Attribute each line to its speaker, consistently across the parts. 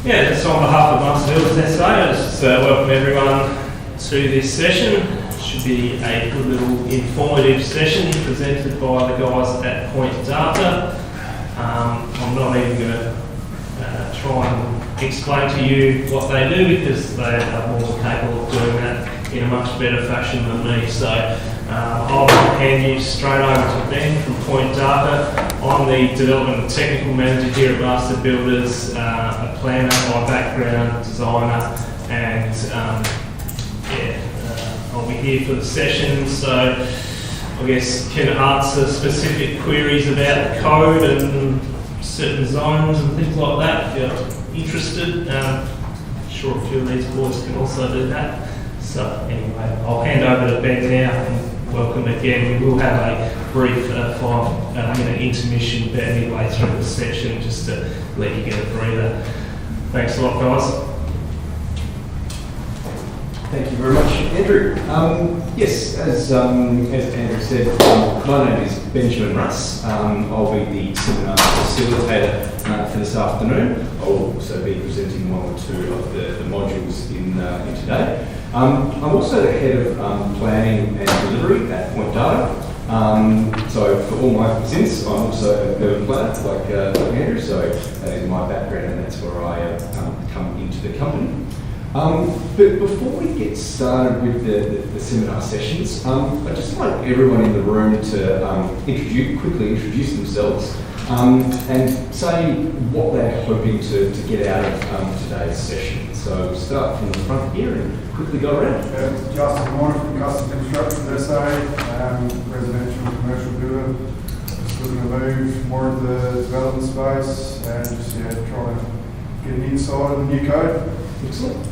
Speaker 1: Yeah, just on behalf of Master Builders SA, I just welcome everyone to this session. It should be a good little informative session presented by the guys at Point Data. I'm not even going to try and explain to you what they do because they are more than capable of doing that in a much better fashion than me. So I'll hand you straight over to Ben from Point Data. I'm the Development and Technical Manager here at Master Builders, a planner by background, designer, and I'll be here for the session. So I guess can answer specific queries about the code and certain zones and things like that if you're interested. I'm sure a few of these boys can also do that. So anyway, I'll hand over to Ben now and welcome again. We will have a brief 5-minute intermission about midway through the session just to let you get a breather. Thanks a lot, guys.
Speaker 2: Thank you very much, Andrew. Yes, as Andrew said, my name is Benjamin Russ. I'll be the seminar facilitator for this afternoon. I'll also be presenting one or two of the modules in today. I'm also the head of planning and delivery at Point Data. So for all my sins, I'm also an urban planner like Andrew, so that is my background and that's where I come into the company. But before we get started with the seminar sessions, I'd just like everyone in the room to quickly introduce themselves and say what they're hoping to get out of today's session. So we'll start from the front here and quickly go around.
Speaker 3: Justin Warner from Custom Construction SA, residential and commercial builder. Just looking to move more of the development space and just try to get an insight of the new code.
Speaker 2: Excellent.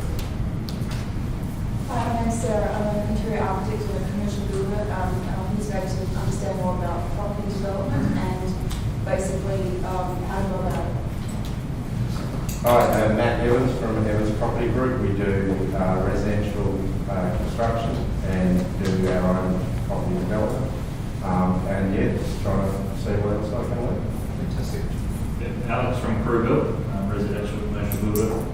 Speaker 4: My name's Sarah. I'm an interior architect and a commercial builder. I'm here today to understand more about property development and basically how to go about it.
Speaker 5: Hi, I'm Matt Evans from Evans Property Group. We do residential construction and do our own property development. Just trying to see what else I can learn.
Speaker 2: Fantastic.
Speaker 6: Alex from Crew Build, residential commercial builder,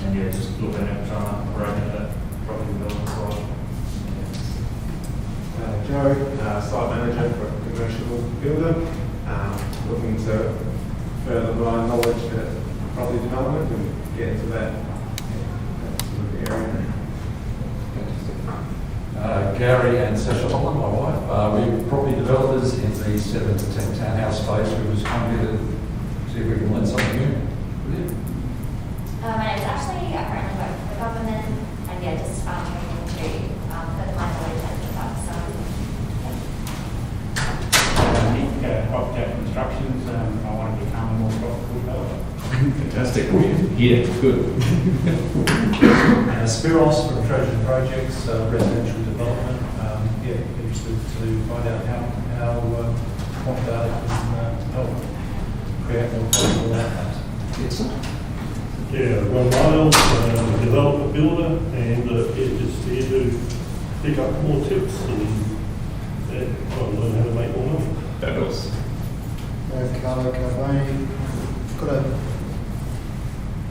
Speaker 6: and just looking at trying to break that property development side.
Speaker 7: Joe, site manager for a commercial builder, looking to further my knowledge at property development and get into that sort of area.
Speaker 8: Gary and Sasha Holland, my wife, we're property developers in the 7 to 10 townhouse space. We was come here to see if we can learn something new. Brilliant.
Speaker 9: My name's Ashley. I currently work for the government and just training to further my knowledge and develop some.
Speaker 10: Nick, Proptech Constructions. I want to become a more profitable developer.
Speaker 2: Fantastic. Yeah, good.
Speaker 11: Spiros from Trojan Projects, residential development. Interested to find out how Point Data can help create more profitable outcomes.
Speaker 2: Excellent.
Speaker 12: Yeah, Ron Miles, developer builder, and just here to pick up more tips and try to learn how to make more money.
Speaker 2: Fabulous.
Speaker 13: Carlo Carboni, got a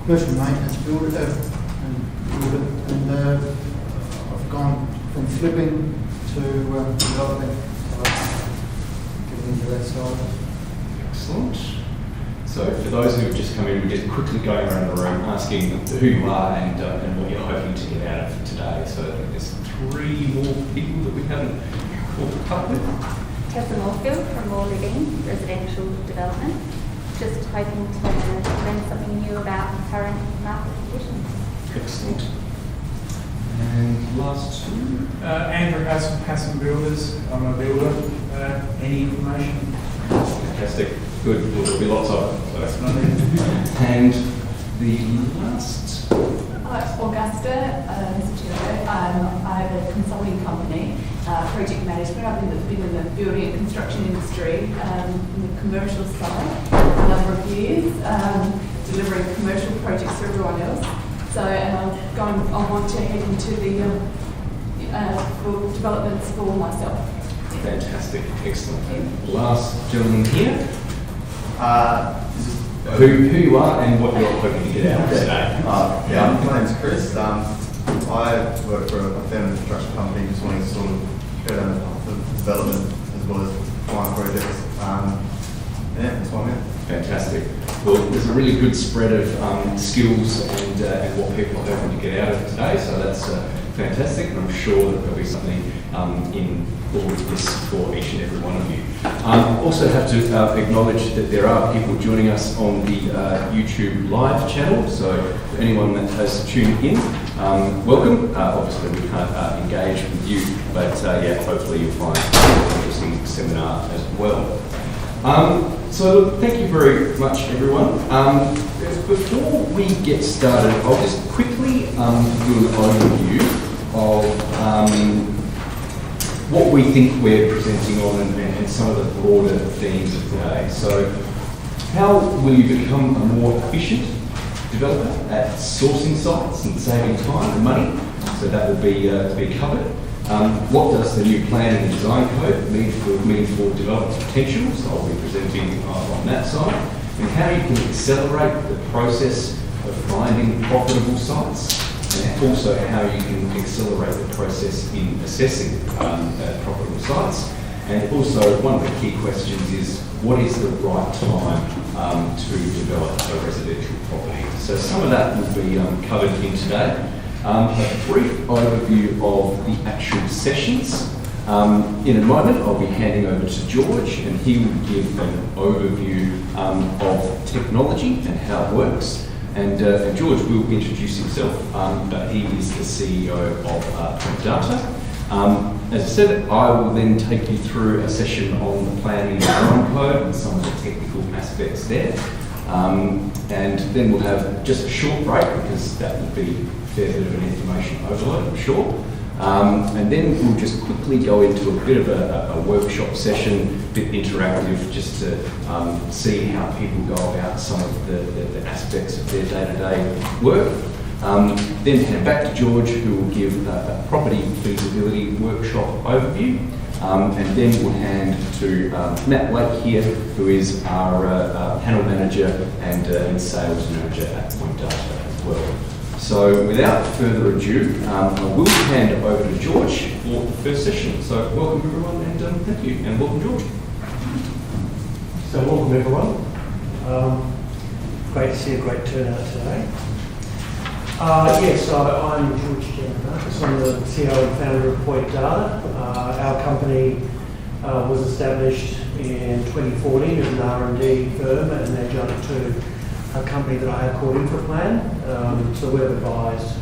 Speaker 13: commercial maintenance builder and I've gone from flipping to developing. Getting into that side.
Speaker 2: Excellent. So for those who have just come in, we're just quickly going around the room asking who you are and what you're hoping to get out of today. So I think there's 3 more people that we haven't caught up with.
Speaker 9: Tessa Moorfield from More Living, residential development. Just hoping to learn something new about current market conditions.
Speaker 2: Excellent. And last 2.
Speaker 14: Andrew Hassan Builders. I'm a builder. Any information?
Speaker 2: Fantastic. Good. There'll be lots of it. So
Speaker 14: that's not it.
Speaker 2: And the last.
Speaker 15: Augusta, I have a consulting company, project management. I've been in the building and construction industry, in the commercial side for a number of years, delivering commercial projects for everyone else. So, and I want to head into the for developments for myself.
Speaker 2: Fantastic, excellent. Last gentleman here.
Speaker 16: This is
Speaker 2: who you are and what you're hoping to get out of today.
Speaker 16: My name's Chris. I work for a family construction company, just wanting to sort of go down the path of development as well as client projects. That's why I'm here.
Speaker 2: Fantastic. Well, there's a really good spread of skills and what people are hoping to get out of today, so that's fantastic, and I'm sure that there'll be something in all of this for each and every one of you. Also have to acknowledge that there are people joining us on the YouTube live channel, so for anyone that has tuned in, welcome. Obviously we can't engage with you, but hopefully you'll find an interesting seminar as well. So thank you very much, everyone. Before we get started, I'll just quickly do an overview of what we think we're presenting on and some of the broader themes of today. So how will you become a more efficient developer at sourcing sites and saving time and money? So that will be covered. What does the new planning and design code mean for development potential? So I'll be presenting on that side. And how you can accelerate the process of finding profitable sites, and also how you can accelerate the process in assessing profitable sites. And also one of the key questions is, what is the right time to develop a residential property? So some of that will be covered in today. A brief overview of the actual sessions. In a moment, I'll be handing over to George, and he will give an overview of technology and how it works. And George will introduce himself, but he is the CEO of Point Data. As I said, I will then take you through a session on the planning and design code and some of the technical aspects there. And then we'll have just a short break, because that will be a fair bit of an information overload, I'm sure. And then we'll just quickly go into a bit of a workshop session, a bit interactive, just to see how people go about some of the aspects of their day-to-day work. Then hand back to George, who will give a property feasibility workshop overview. And then we'll hand to Matt Blake here, who is our panel manager and sales manager at Point Data as well. So without further ado, I will hand over to George for the first session. So welcome everyone, and thank you, and welcome George.
Speaker 17: So welcome everyone. Great to see a great turnout today. So I'm George Giannakis. I'm the CEO and founder of Point Data. Our company was established in 2014 as an R&D firm and an adjunct to a company that I have called Infraplan. So we're advised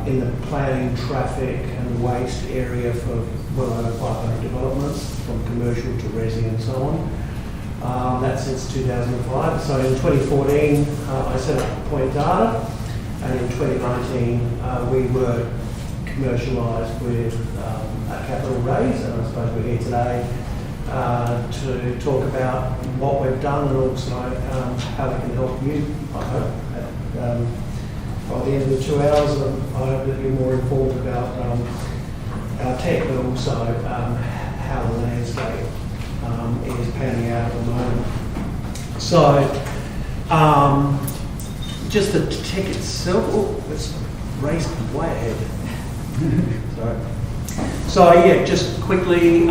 Speaker 17: in the planning, traffic and waste area for well over 500 developments, from commercial to resi and so on. That's since 2005. So in 2014, I set up Point Data, and in 2019, we were commercialised with a capital raise, and I suppose we're here today to talk about what we've done and also how we can help you, I hope. By the end of the 2 hours, I hope that you're more informed about our tech, but also how the landscape is panning out at the moment. So, just the tech itself, let's race way ahead. Just quickly,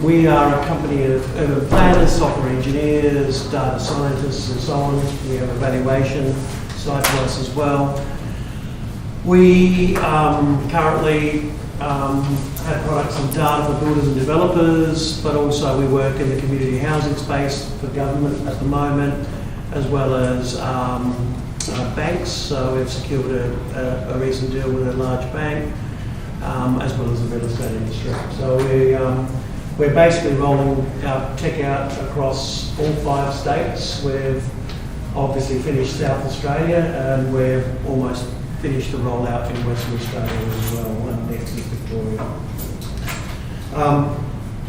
Speaker 17: we are a company of urban planners, software engineers, data scientists and so on. We have a valuation side to us as well. We currently have products and data for builders and developers, but also we work in the community housing space for government at the moment, as well as banks. So we've secured a recent deal with a large bank, as well as the real estate industry. So we're basically rolling our tech out across all 5 states. We've obviously finished South Australia, and we've almost finished the rollout in Western Australia as well, and next is Victoria.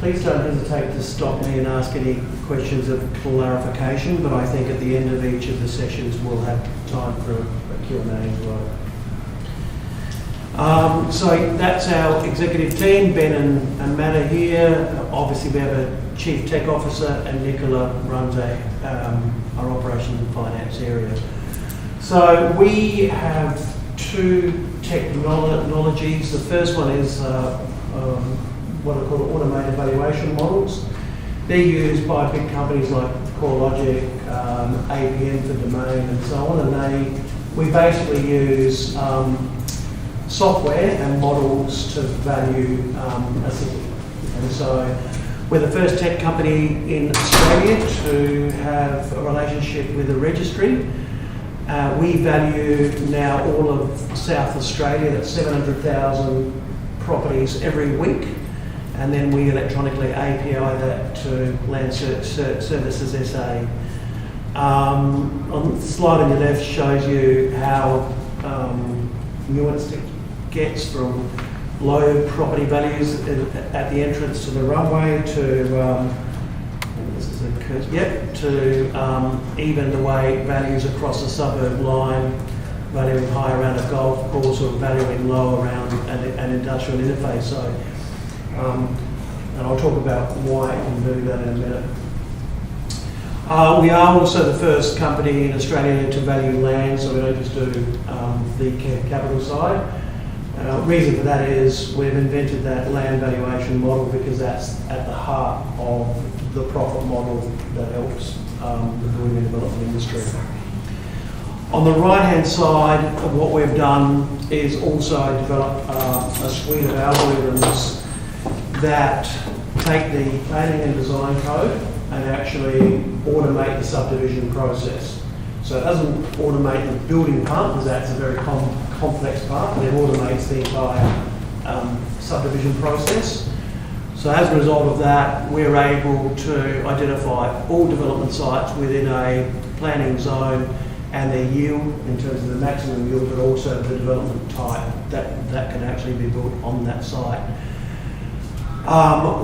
Speaker 17: Please don't hesitate to stop me and ask any questions of clarification, but I think at the end of each of the sessions we'll have time for a Q&A as So that's our executive team. Ben and Matt are here. Obviously, we have a chief tech officer, and Nicola runs our operations and finance area. So we have two technologies. The first one is what are called automated valuation models. They're used by big companies like CoreLogic, AVM for domain, and so on. And we basically use software and models to value a city. And so we're the first tech company in Australia to have a relationship with a registry. We value now all of South Australia, that's 700,000 properties every week. And then we electronically API that to Land Services SA. On the slide on your left shows you how nuanced it gets from low property values at the entrance to the runway to even the way values across the suburb line, valuing high around a golf course or valuing low around an industrial interface. So, and I'll talk about why I can do that in a minute. We are also the first company in Australia to value land, so we don't just do the capital side. Reason for that is we've invented that land valuation model because that's at the heart of the profit model that helps the building and development industry. On the right-hand side, what we've done is also develop a suite of algorithms that take the planning and design code and actually automate the subdivision process. So it doesn't automate the building part because that's a very complex part, but it automates the entire subdivision process. So as a result of that, we're able to identify all development sites within a planning zone and their yield in terms of the maximum yield, but also the development type that can actually be built on that site.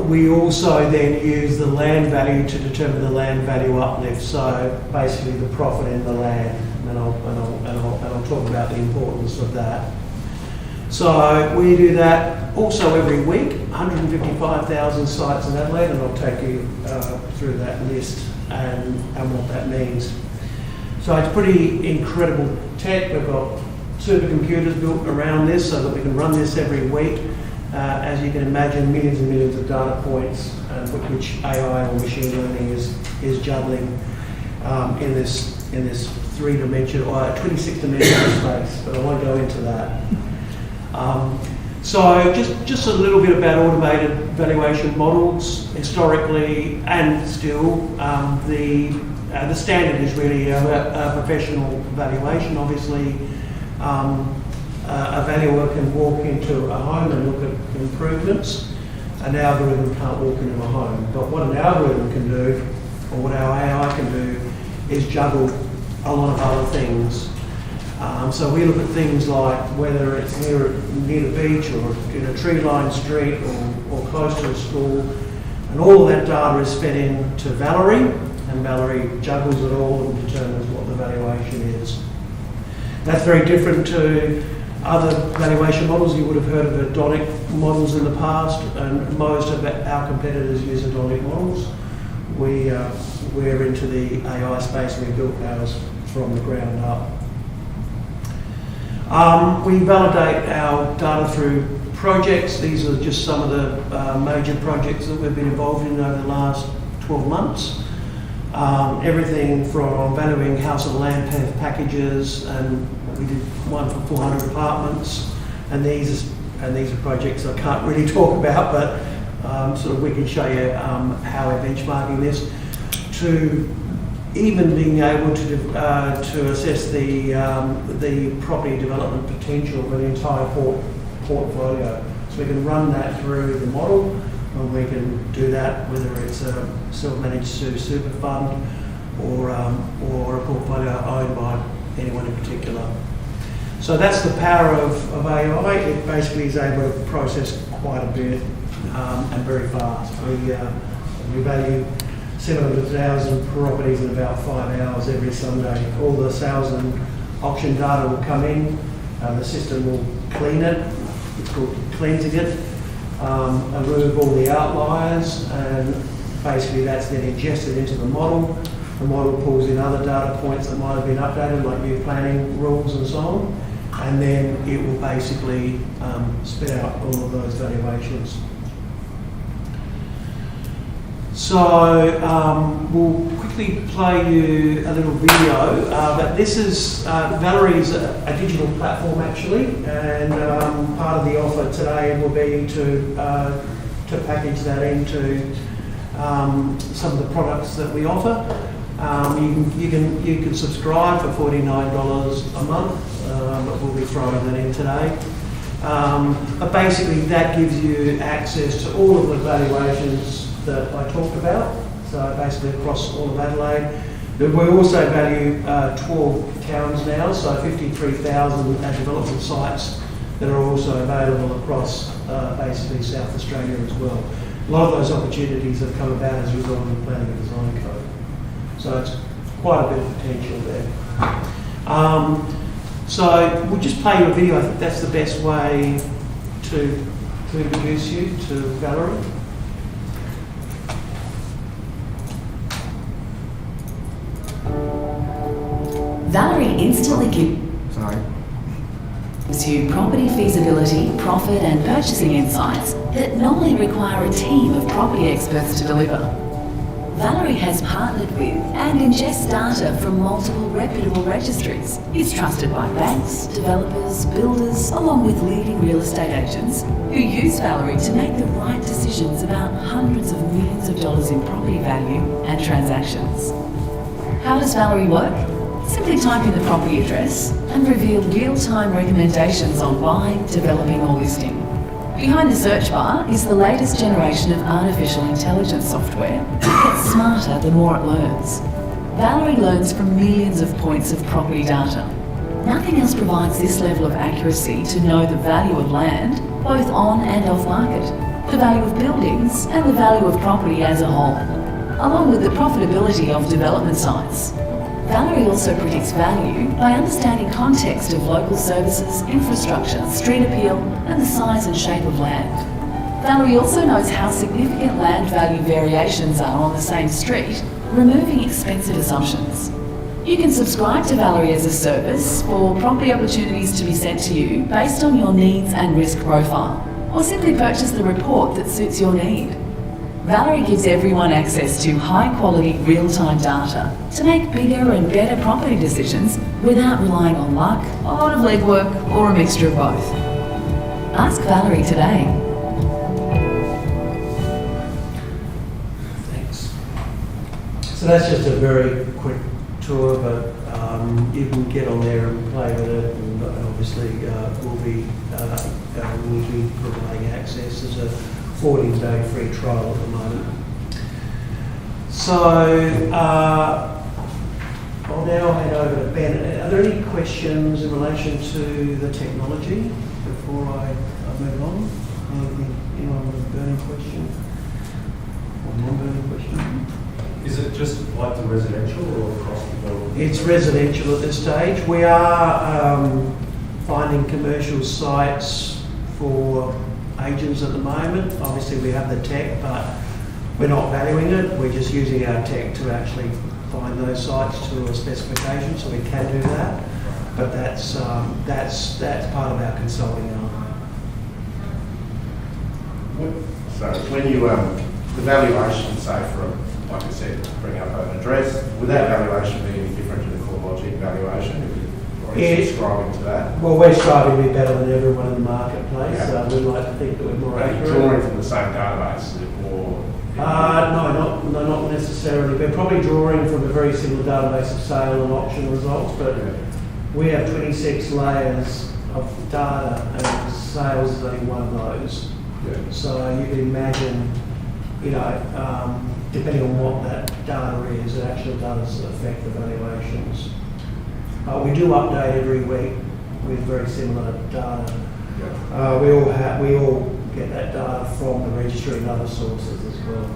Speaker 17: We also then use the land value to determine the land value uplift, so basically the profit in the land, and I'll talk about the importance of that. So we do that also every week, 155,000 sites in Adelaide, and I'll take you through that list and what that means. So it's pretty incredible tech. We've got supercomputers built around this so that we can run this every week. As you can imagine, millions and millions of data points which AI or machine learning is juggling in this 3-dimensional or 26-dimensional space, but I won't go into that. So just a little bit about automated valuation models. Historically and still, the standard is really a professional valuation. Obviously, a valuer can walk into a home and look at improvements. An algorithm can't walk into a home. But what an algorithm can do, or what our AI can do, is juggle a lot of other things. So we look at things like whether it's near the beach or in a tree-lined street or close to a school. And all of that data is fed into Valerie, and Valerie juggles it all and determines what the valuation is. That's very different to other valuation models. You would have heard of Adonic models in the past, and most of our competitors use Adonic models. We're into the AI space, and we built ours from the ground up. We validate our data through projects. These are just some of the major projects that we've been involved in over the last 12 months. Everything from valuing house and land packages, and we did one for 400 apartments, and these are projects I can't really talk about, but sort of we can show you how we're benchmarking this, to even being able to assess the property development potential of an entire portfolio. So we can run that through the model, and we can do that whether it's a self-managed super fund or a portfolio owned by anyone in particular. So that's the power of AI. It basically is able to process quite a bit and very fast. We value 700,000 properties in about 5 hours every Sunday. All the sales and auction data will come in, the system will clean it, it's called cleansing it, remove all the outliers, and basically that's then ingested into the model. The model pulls in other data points that might have been updated, like new planning rules and so on, and then it will basically spit out all of those valuations. So we'll quickly play you a little video, but this is, Valerie's a digital platform actually, and part of the offer today will be to package that into some of the products that we offer. You can subscribe for $49 a month, but we'll be throwing that in today. But basically that gives you access to all of the valuations that I talked about, so basically across all of Adelaide. We also value 12 towns now, so 53,000 development sites that are also available across basically South Australia as well. A lot of those opportunities have come about as a result of the planning and design code. So it's quite a bit of potential there. So we'll just play you a video. I think that's the best way to introduce you to Valerie.
Speaker 18: Valerie instantly gives you property feasibility, profit and purchasing insights that normally require a team of property experts to deliver. Valerie has partnered with and ingests data from multiple reputable registries. It's trusted by banks, developers, builders, along with leading real estate agents who use Valerie to make the right decisions about hundreds of millions of dollars in property value and transactions. How does Valerie work? Simply type in the property address and reveal real-time recommendations on buying, developing or listing. Behind the search bar is the latest generation of artificial intelligence software that gets smarter the more it learns. Valerie learns from millions of points of property data. Nothing else provides this level of accuracy to know the value of land, both on and off market, the value of buildings and the value of property as a whole, along with the profitability of development sites. Valerie also predicts value by understanding context of local services, infrastructure, street appeal, and the size and shape of land. Valerie also knows how significant land value variations are on the same street, removing expensive assumptions. You can subscribe to Valerie as a service for property opportunities to be sent to you based on your needs and risk profile, or simply purchase the report that suits your need. Valerie gives everyone access to high-quality, real-time data to make bigger and better property decisions without relying on luck, a lot of legwork, or a mixture of both. Ask Valerie today.
Speaker 17: Thanks. So that's just a very quick tour, but you can get on there and play with it, and obviously we'll be providing access as a 14-day free trial at the moment. So I'll now hand over to Ben. Are there any questions in relation to the technology before I move on? Anyone with a burning question? Or non-burning question?
Speaker 11: Is it just like the residential or across the board?
Speaker 17: It's residential at this stage. We are finding commercial sites for agents at the moment. Obviously we have the tech, but we're not valuing it. We're just using our tech to actually find those sites to a specification, so we can do that. But that's part of our consulting arm.
Speaker 5: So when you, the valuation, say for, like I said, bring up an address, would that valuation be any different to the CoreLogic valuation? Or is it striving to that?
Speaker 17: Well, we're striving to be better than everyone in the marketplace. Yeah. We'd like to think that we're more accurate.
Speaker 5: Drawing from the same database, or?
Speaker 17: No, not necessarily. We're probably drawing from a very similar database of sale and auction results, but we have 26 layers of data, and sales is only one of those.
Speaker 5: Yeah.
Speaker 17: So you can imagine, depending on what that data is, it actually does affect the valuations. We do update every week with very similar data. Yeah. We all get that data from the registry and other sources as well.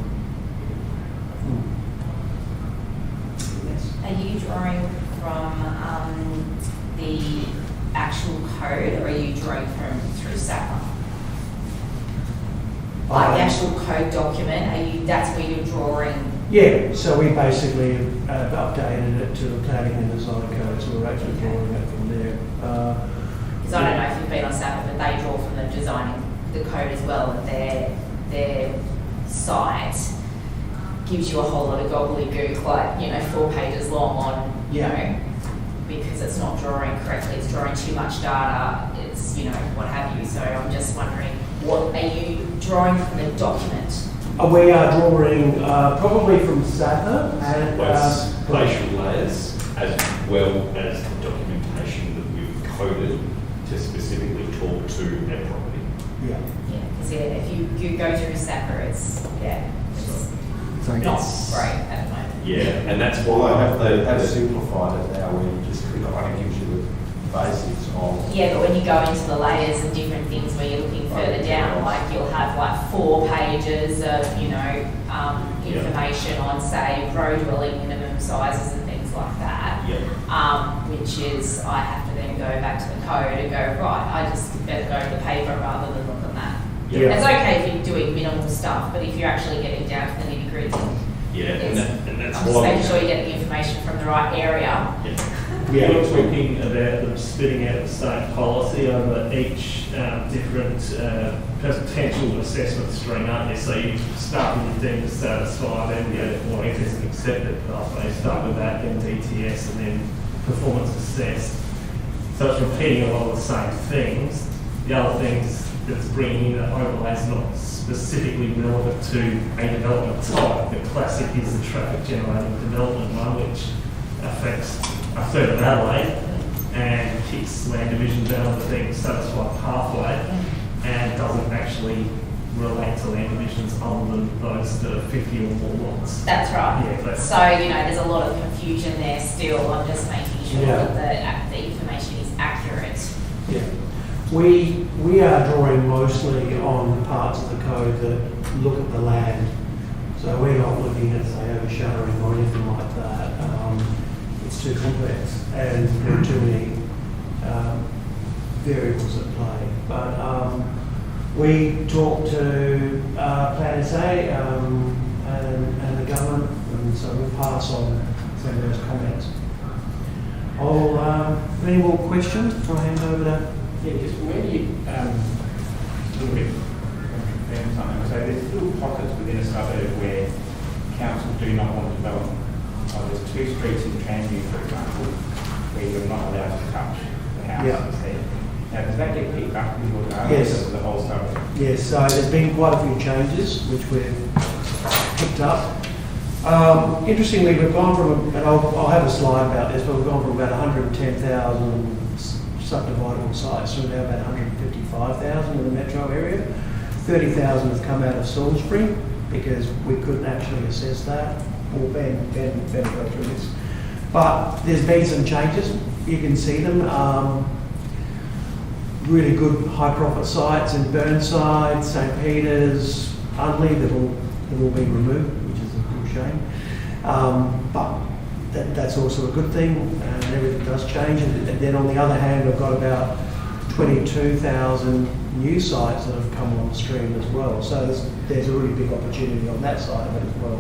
Speaker 17: Yes.
Speaker 19: Are you drawing from the actual code, or are you drawing through SAPA? Like the actual code document, that's where you're drawing?
Speaker 17: Yeah, so we basically have updated it to the planning and design code, so we're actually drawing it from there.
Speaker 19: Because I don't know if you've been on SAPA, but they draw from the designing the code as well, and their site gives you a whole lot of gobbledygook, like, 4 pages long on, because it's not drawing correctly, it's drawing too much data, it's, what have you. So I'm just wondering, what are you drawing from the document?
Speaker 17: We are drawing probably from SAPA and
Speaker 20: spatial layers, as well as the documentation that we've coded to specifically talk to a property.
Speaker 17: Yeah.
Speaker 19: Yeah, because if you go through SAPA, it's not great at the moment.
Speaker 20: Yeah, and that's why they have simplified it now, where you just click on it, gives you the basics of.
Speaker 19: Yeah, but when you go into the layers and different things where you're looking further down, like you'll have like 4 pages of, information on, say, row dwelling minimum sizes and things like that. Which is, I have to then go back to the code and go, right, I just better go to the paper rather than look at that. It's okay if you're doing minimal stuff, but if you're actually getting down to the nitty gritty,
Speaker 20: and that's
Speaker 19: I'm just making sure you get the information from the right area.
Speaker 1: We're talking about them spitting out the same policy over each different potential assessment stream, aren't you? So you start with the deemed to satisfy, then if there's an accepted pathway, start with that, then DTS, and then performance assessed. So it's repeating a lot of the same things. The other things that's bringing in the overlays not specifically relevant to a development type. The classic is the traffic generating development one, which affects a third of Adelaide and kicks land divisions out of the deemed satisfied pathway and doesn't actually relate to land divisions other than those that are 50 or more lots.
Speaker 19: That's right.
Speaker 1: Yeah,
Speaker 19: so, there's a lot of confusion there still. I'm just making sure that the information is accurate.
Speaker 17: Yeah. We are drawing mostly on parts of the code that look at the land. So we're not looking at, say, overshadowing or anything like that. It's too complex and there are too many variables at play. But we talk to Plan SA and the government, and so we'll pass on some of those comments. Any more questions? I'll hand over to...
Speaker 10: Yeah, just where do you, a little bit confirm something, so there's little pockets within a suburb where council do not want to develop. There's 2 streets in Tranview, for example, where you're not allowed to touch the houses there. Now, does that get picked up with your
Speaker 17: Yes.
Speaker 10: the whole suburb?
Speaker 17: Yes, so there's been quite a few changes which we've picked up. Interestingly, we've gone from, and I'll have a slide about this, but we've gone from about 110,000 subdividable sites to now about 155,000 in the metro area. 30,000 have come out of Salisbury because we couldn't actually assess that. Or Ben go through this. But there's been some changes. You can see them. Really good high profit sites in Burnside, St. Peter's, Unley that will be removed, which is a good shame. But that's also a good thing, and everything does change. And then on the other hand, we've got about 22,000 new sites that have come on stream as well. So there's a really big opportunity on that side of it as well.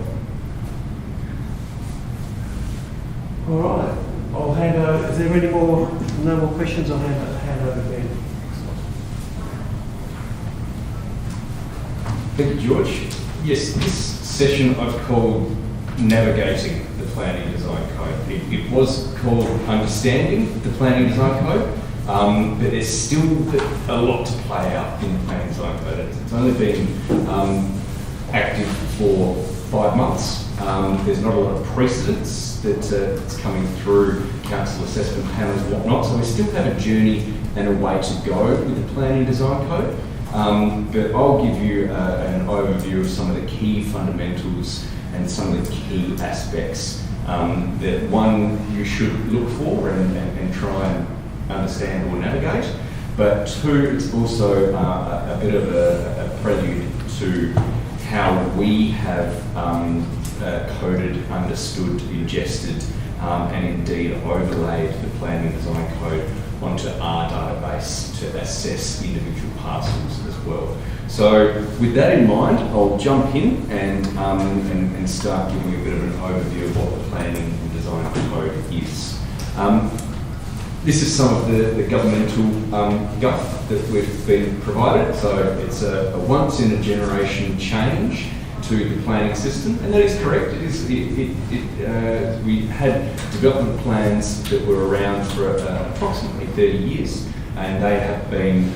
Speaker 17: All right, I'll hand over. Is there any more? No more questions? I'll hand over to Ben.
Speaker 2: Thank you, George. Yes, this session I've called Navigating the Planning Design Code. It was called Understanding the Planning Design Code, but there's still a lot to play out in the Planning Design Code. It's only been active for 5 months. There's not a lot of precedence that's coming through council assessment panels and whatnot, so we still have a journey and a way to go with the Planning Design Code. But I'll give you an overview of some of the key fundamentals and some of the key aspects that one, you should look for and try and understand or navigate, but 2, it's also a bit of a prelude to how we have coded, understood, ingested and indeed overlaid the planning design code onto our database to assess individual parcels as well. So with that in mind, I'll jump in and start giving you a bit of an overview of what the planning and design code is. This is some of the governmental guff that we've been provided. So it's a once in a generation change to the planning system, and that is correct. We had development plans that were around for approximately 30 years, and they have been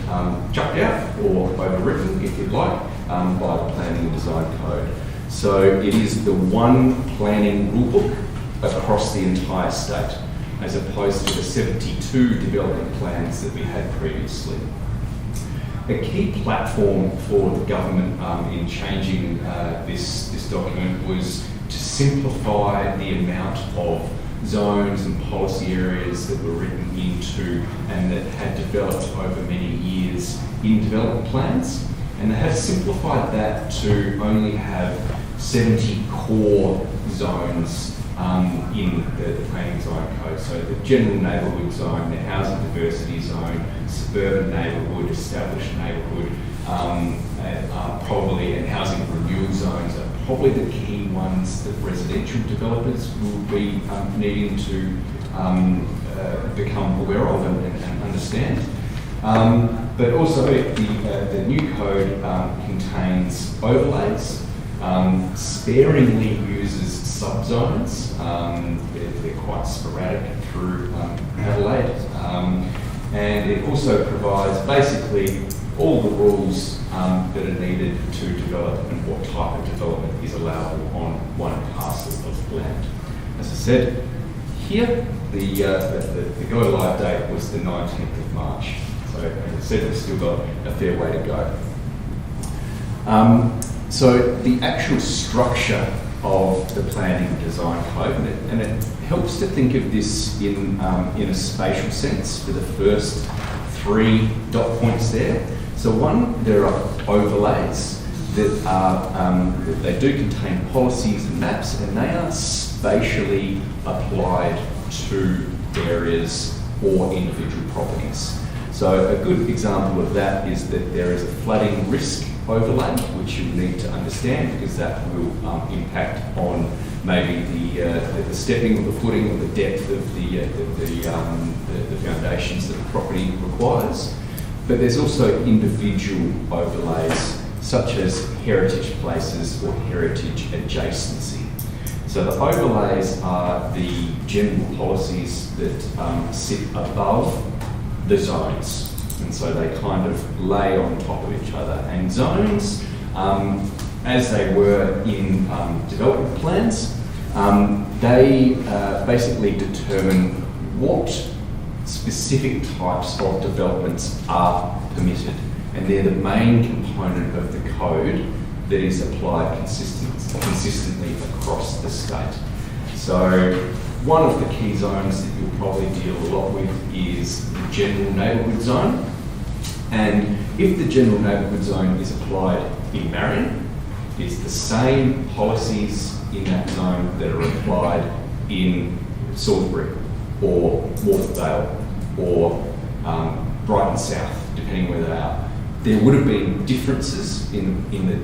Speaker 2: chucked out or overwritten, if you like, by the planning and design code. So it is the one planning rulebook across the entire state, as opposed to the 72 development plans that we had previously. A key platform for the government in changing this document was to simplify the amount of zones and policy areas that were written into and that had developed over many years in development plans. And they have simplified that to only have 70 core zones in the planning design code. So the general neighbourhood zone, the housing diversity zone, suburban neighbourhood, established neighbourhood, probably, and housing renewal zones are probably the key ones that residential developers will be needing to become aware of and understand. But also the new code contains overlays, sparingly uses subzones. They're quite sporadic through Adelaide. And it also provides basically all the rules that are needed to develop and what type of development is allowable on one parcel of land. As I said, here the go-live date was the 19th of March. So as I said, we've still got a fair way to go. So the actual structure of the planning and design code, and it helps to think of this in a spatial sense for the first 3 dot points there. So one, there are overlays that are they do contain policies and maps, and they are spatially applied to areas or individual properties. So a good example of that is that there is a flooding risk overlay, which you need to understand because that will impact on maybe the stepping or the footing or the depth of the foundations that the property requires. But there's also individual overlays such as heritage places or heritage adjacency. So the overlays are the general policies that sit above the zones. And so they kind of lay on top of each other. And zones, as they were in development plans, they basically determine what specific types of developments are permitted. And they're the main component of the code that is applied consistently across the state. So one of the key zones that you'll probably deal a lot with is the general neighbourhood zone. And if the general neighbourhood zone is applied in Marion, it's the same policies in that zone that are applied in Salisbury or Morphettvale or Brighton South, depending where they are. There would have been differences in the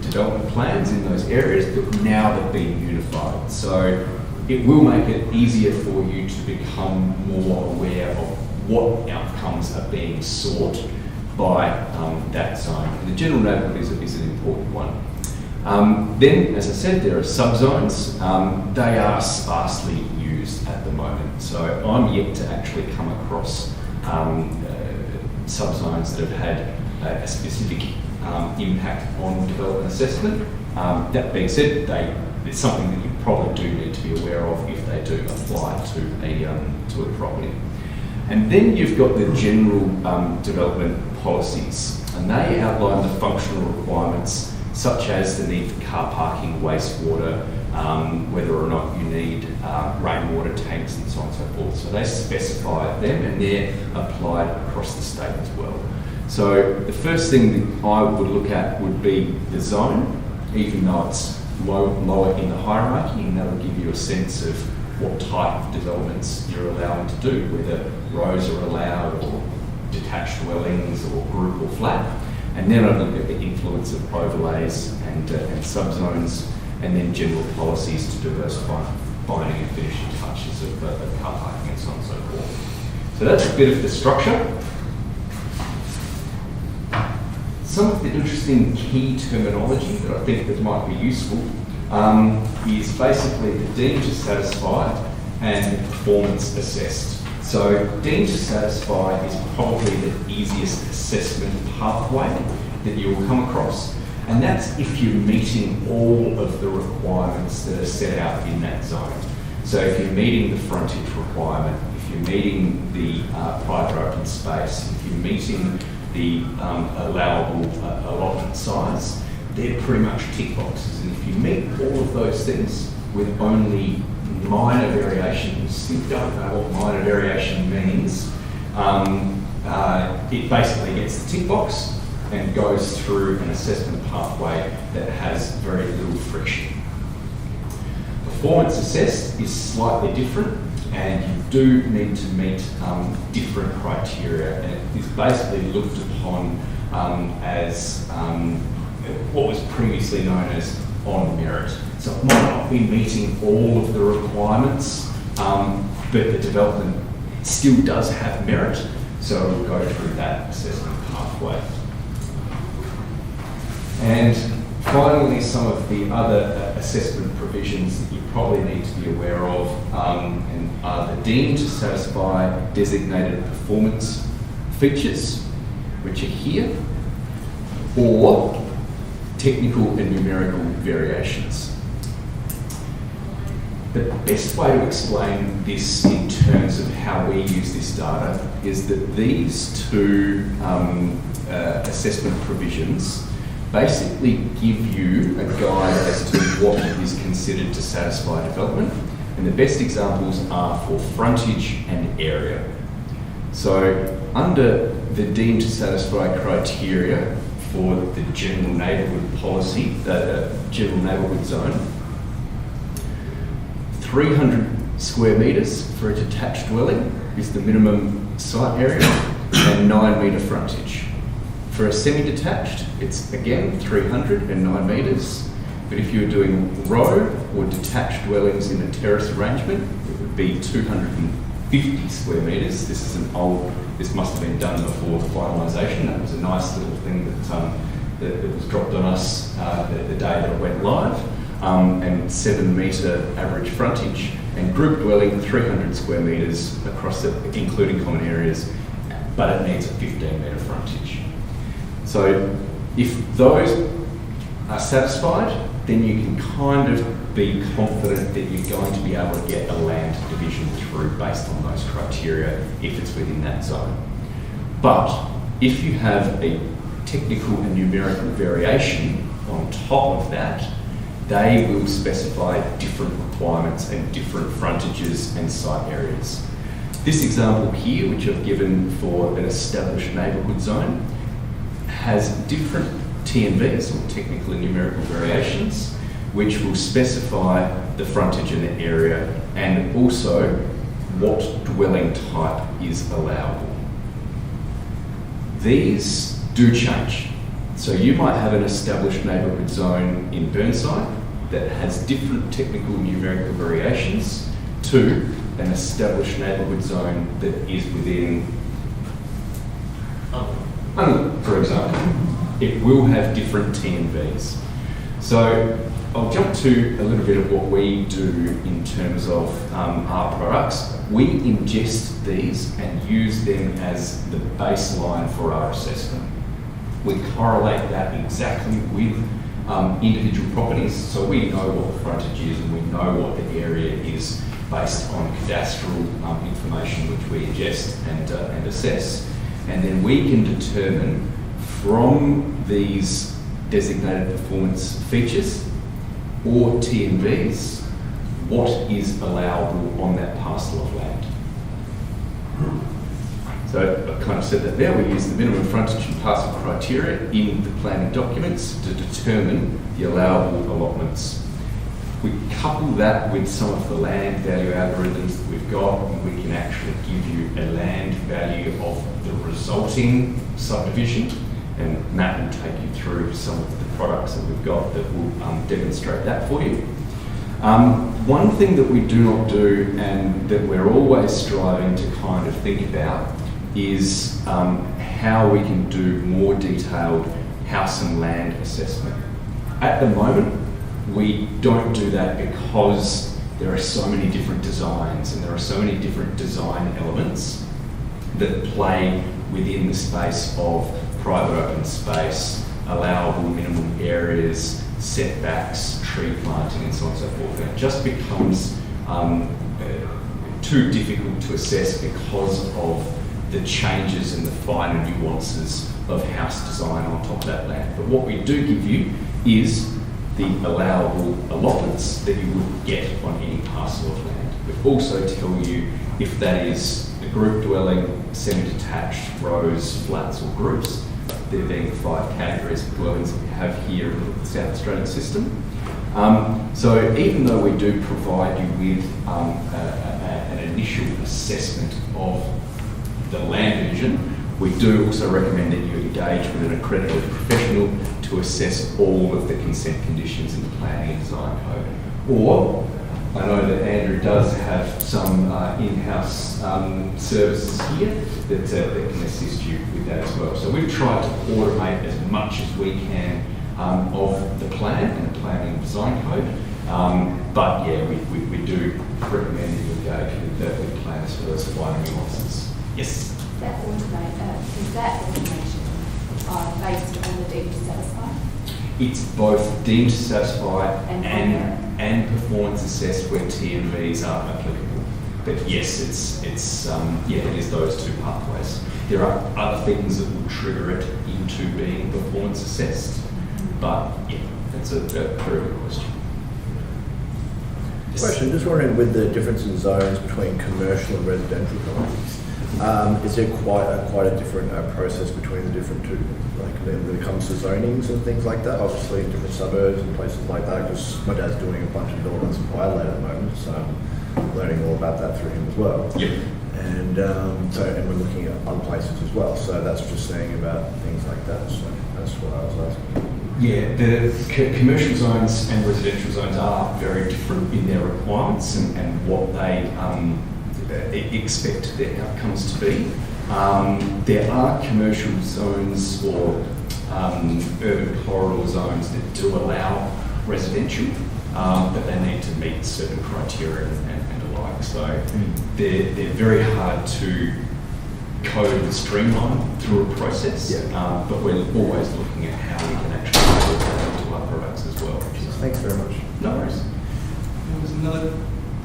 Speaker 2: development plans in those areas, but now they've been unified. So it will make it easier for you to become more aware of what outcomes are being sought by that zone. And the general neighbourhood is an important one. Then, as I said, there are subzones. They are sparsely used at the moment. So I'm yet to actually come across subzones that have had a specific impact on development assessment. That being said, it's something that you probably do need to be aware of if they do apply to a property. And then you've got the general development policies, and they outline the functional requirements such as the need for car parking, wastewater, whether or not you need rainwater tanks and so on and so forth. So they specify them and they're applied across the state as well. So the first thing that I would look at would be the zone, even though it's lower in the hierarchy, and that'll give you a sense of what type of developments you're allowing to do, whether rows are allowed or detached dwellings or group or flat. And then I look at the influence of overlays and subzones, and then general policies to diversify binding and finishing touches of car parking and so on and so forth. So that's a bit of the structure. Some of the interesting key terminology that I think that might be useful is basically the deemed to satisfy and performance assessed. So deemed to satisfy is probably the easiest assessment pathway that you will come across, and that's if you're meeting all of the requirements that are set out in that zone. So if you're meeting the frontage requirement, if you're meeting the private open space, if you're meeting the allowable allotment size, they're pretty much tick boxes. And if you meet all of those things with only minor variation, you still don't know what minor variation means, it basically gets the tick box and goes through an assessment pathway that has very little friction. Performance assessed is slightly different, and you do need to meet different criteria, and it is basically looked upon as what was previously known as on merit. So it might not be meeting all of the requirements, but the development still does have merit, so we'll go through that assessment pathway. And finally, some of the other assessment provisions that you probably need to be aware of and are the deemed to satisfy designated performance features, which are here, or technical and numerical variations. The best way to explain this in terms of how we use this data is that these two assessment provisions basically give you a guide as to what is considered to satisfy development, and the best examples are for frontage and area. So under the deemed to satisfy criteria for the general neighbourhood policy, the general neighbourhood zone, 300 square metres for a detached dwelling is the minimum site area and 9 metre frontage. For a semi-detached, it's again 309 metres, but if you're doing row or detached dwellings in a terrace arrangement, it would be 250 square metres. This must have been done before the finalisation. That was a nice little thing that was dropped on us the day that it went live. And 7 metre average frontage, and group dwelling 300 square metres across it, including common areas, but it needs a 15 metre frontage. So if those are satisfied, then you can kind of be confident that you're going to be able to get a land division through based on those criteria if it's within that zone. But if you have a technical and numerical variation on top of that, they will specify different requirements and different frontages and site areas. This example here, which I've given for an established neighbourhood zone, has different TNVs, or technical and numerical variations, which will specify the frontage and the area, and also what dwelling type is allowable. These do change. So you might have an established neighbourhood zone in Burnside that has different technical and numerical variations to an established neighbourhood zone that is within, for example. It will have different TNVs. So I'll jump to a little bit of what we do in terms of our products. We ingest these and use them as the baseline for our assessment. We correlate that exactly with individual properties, so we know what the frontage is and we know what the area is based on cadastral information which we ingest and assess, and then we can determine from these designated performance features or TNVs what is allowable on that parcel of land. So I kind of said that there. We use the minimum frontage and parcel criteria in the planning documents to determine the allowable allotments. We couple that with some of the land value algorithms that we've got, and we can actually give you a land value of the resulting subdivision. And Matt will take you through some of the products that we've got that will demonstrate that for you. One thing that we do not do, and that we're always striving to kind of think about, is how we can do more detailed house and land assessment. At the moment, we don't do that because there are so many different designs and there are so many different design elements that play within the space of private open space, allowable minimum areas, setbacks, tree planting, and so on and so forth. And it just becomes too difficult to assess because of the changes and the finer nuances of house design on top of that land. But what we do give you is the allowable allotments that you would get on any parcel of land. We also tell you if that is a group dwelling, semi-detached, rows, flats or groups, there being the 5 categories of dwellings that we have here in the South Australian system. So even though we do provide you with an initial assessment of the land division, we do also recommend that you engage with an accredited professional to assess all of the consent conditions in the planning and design code. Or, I know that Andrew does have some in-house services here that can assist you with that as well. So we've tried to automate as much as we can of the plan and the planning and design code. But yeah, we do recommend you engage with the planners for those finer nuances. Yes?
Speaker 15: Is that automation based on the deemed to satisfy?
Speaker 2: It's both deemed to satisfy and performance assessed where TMVs are applicable. But yes, it is those two pathways. There are other things that will trigger it into being performance assessed, but yeah, that's a very good question.
Speaker 21: Question, just wondering, with the difference in zones between commercial and residential properties, is there quite a different process between the different two, like when it comes to zonings and things like that? Obviously, in different suburbs and places like that, because my dad's doing a bunch of developments in Adelaide at the moment, so I'm learning all about that through him as well.
Speaker 2: Yep.
Speaker 21: And and we're looking at other places as well. So that's just saying about things like that. So that's what I was asking.
Speaker 2: Yeah, the commercial zones and residential zones are very different in their requirements and what they expect their outcomes to be. There are commercial zones or urban corridor zones that do allow residential, but they need to meet certain criteria and alike. So they're very hard to code and streamline through a process, but we're always looking at how we can actually put that into our products as well.
Speaker 21: Thanks very much.
Speaker 2: No worries. There was another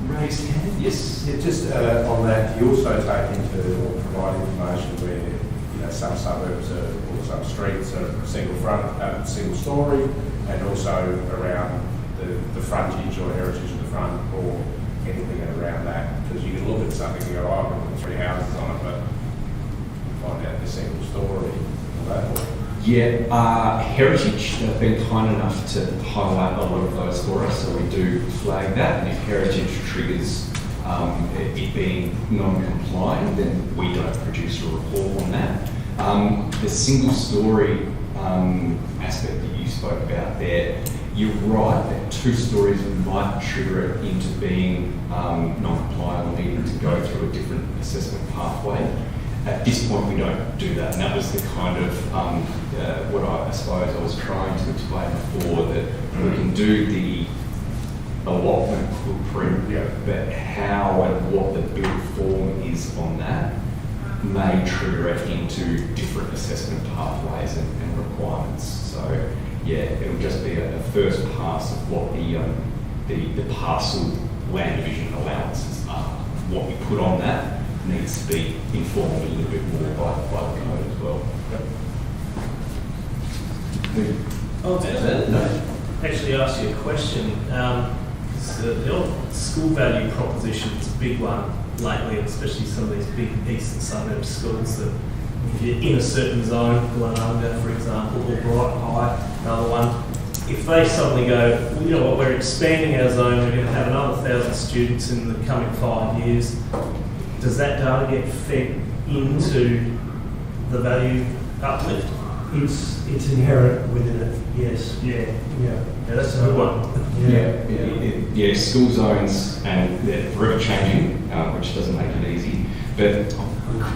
Speaker 2: raised hand. Yes.
Speaker 22: Yeah, just on that, you also take into or provide information where some suburbs or some streets are single story, and also around the frontage or heritage of the front or anything around that. Because you can look at something and go, oh, I've got 3 houses on it, but find out the single story.
Speaker 2: Yeah, Heritage have been kind enough to highlight a lot of those for us, so we do flag that. And if Heritage triggers it being non-compliant, then we don't produce a report on that. The single story aspect that you spoke about there, you're right that 2 stories might trigger it into being non-compliant or needing to go through a different assessment pathway. At this point, we don't do that, and that was the kind of what I suppose I was trying to explain before, that we can do the allotment footprint, but how and what the build form is on that may trigger it into different assessment pathways and requirements. So yeah, it'll just be a first pass of what the parcel land division allowances are. What we put on that needs to be informed a little bit more by the code as well.
Speaker 1: Actually ask you a question. The old school value proposition is a big one lately, especially some of these big eastern suburb schools, that if you're in a certain zone, Glenunga for example, or Bright High, another one, if they suddenly go, well, you know what, we're expanding our zone, we're going to have another 1,000 students in the coming 5 years, does that data get fed into the value uplift?
Speaker 17: It's inherent within it, yes.
Speaker 1: Yeah.
Speaker 17: Yeah.
Speaker 1: That's a good one.
Speaker 2: Yeah, school zones, and they're forever changing, which doesn't make it easy. But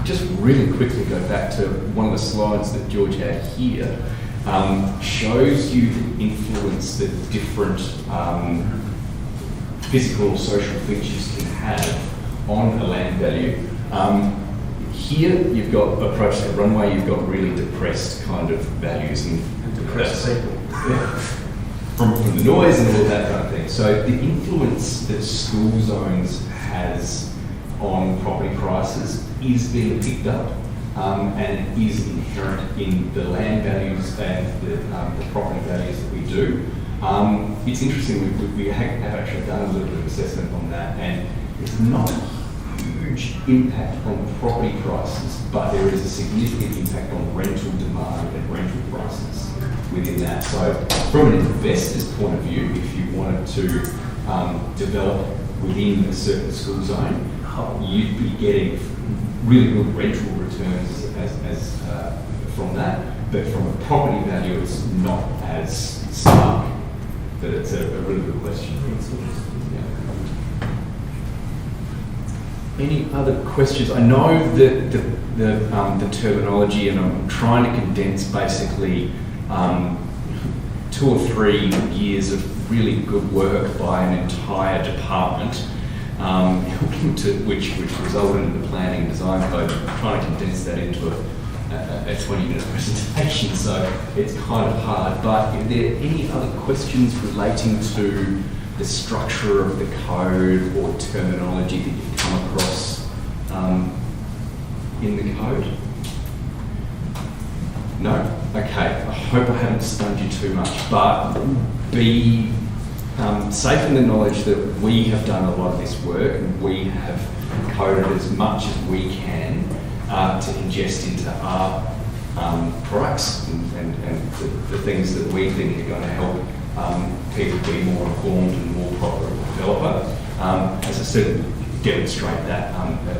Speaker 2: just really quickly go back to one of the slides that George had here. Shows you the influence that different physical or social features can have on a land value. Here you've got approach to the runway, you've got really depressed kind of values and
Speaker 1: depressed people.
Speaker 2: From the noise and all that kind of thing. So the influence that school zones has on property prices is being picked up. And is inherent in the land values and the property values that we do. It's interesting, we have actually done a little bit of assessment on that, and it's not a huge impact on property prices, but there is a significant impact on rental demand and rental prices within that. So from an investor's point of view, if you wanted to develop within a certain school zone, you'd be getting really good rental returns as from that, but from a property value, it's not as stark. But it's a really good question. Yeah. Any other questions? I know that the terminology, and I'm trying to condense basically 2 or 3 years of really good work by an entire department. Which resulted in the planning and design code. I'm trying to condense that into a 20-minute presentation, so it's kind of hard. But are there any other questions relating to the structure of the code or terminology that you've come across in the code? No? Okay, I hope I haven't stunned you too much, but be safe in the knowledge that we have done a lot of this work, and we have coded as much as we can to ingest into our products and the things that we think are going to help people be more informed and more profitable developer. As I said, demonstrate that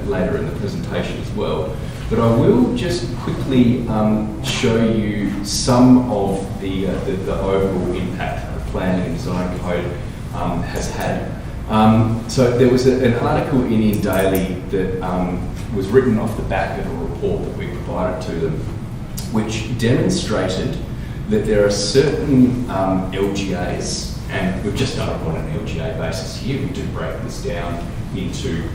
Speaker 2: later in the presentation as well. But I will just quickly show you some of the overall impact the planning and design code has had. So there was an article in Daily that was written off the back of a report that we provided to them, which demonstrated that there are certain LGAs, and we've just done it on an LGA basis here. We do break this down into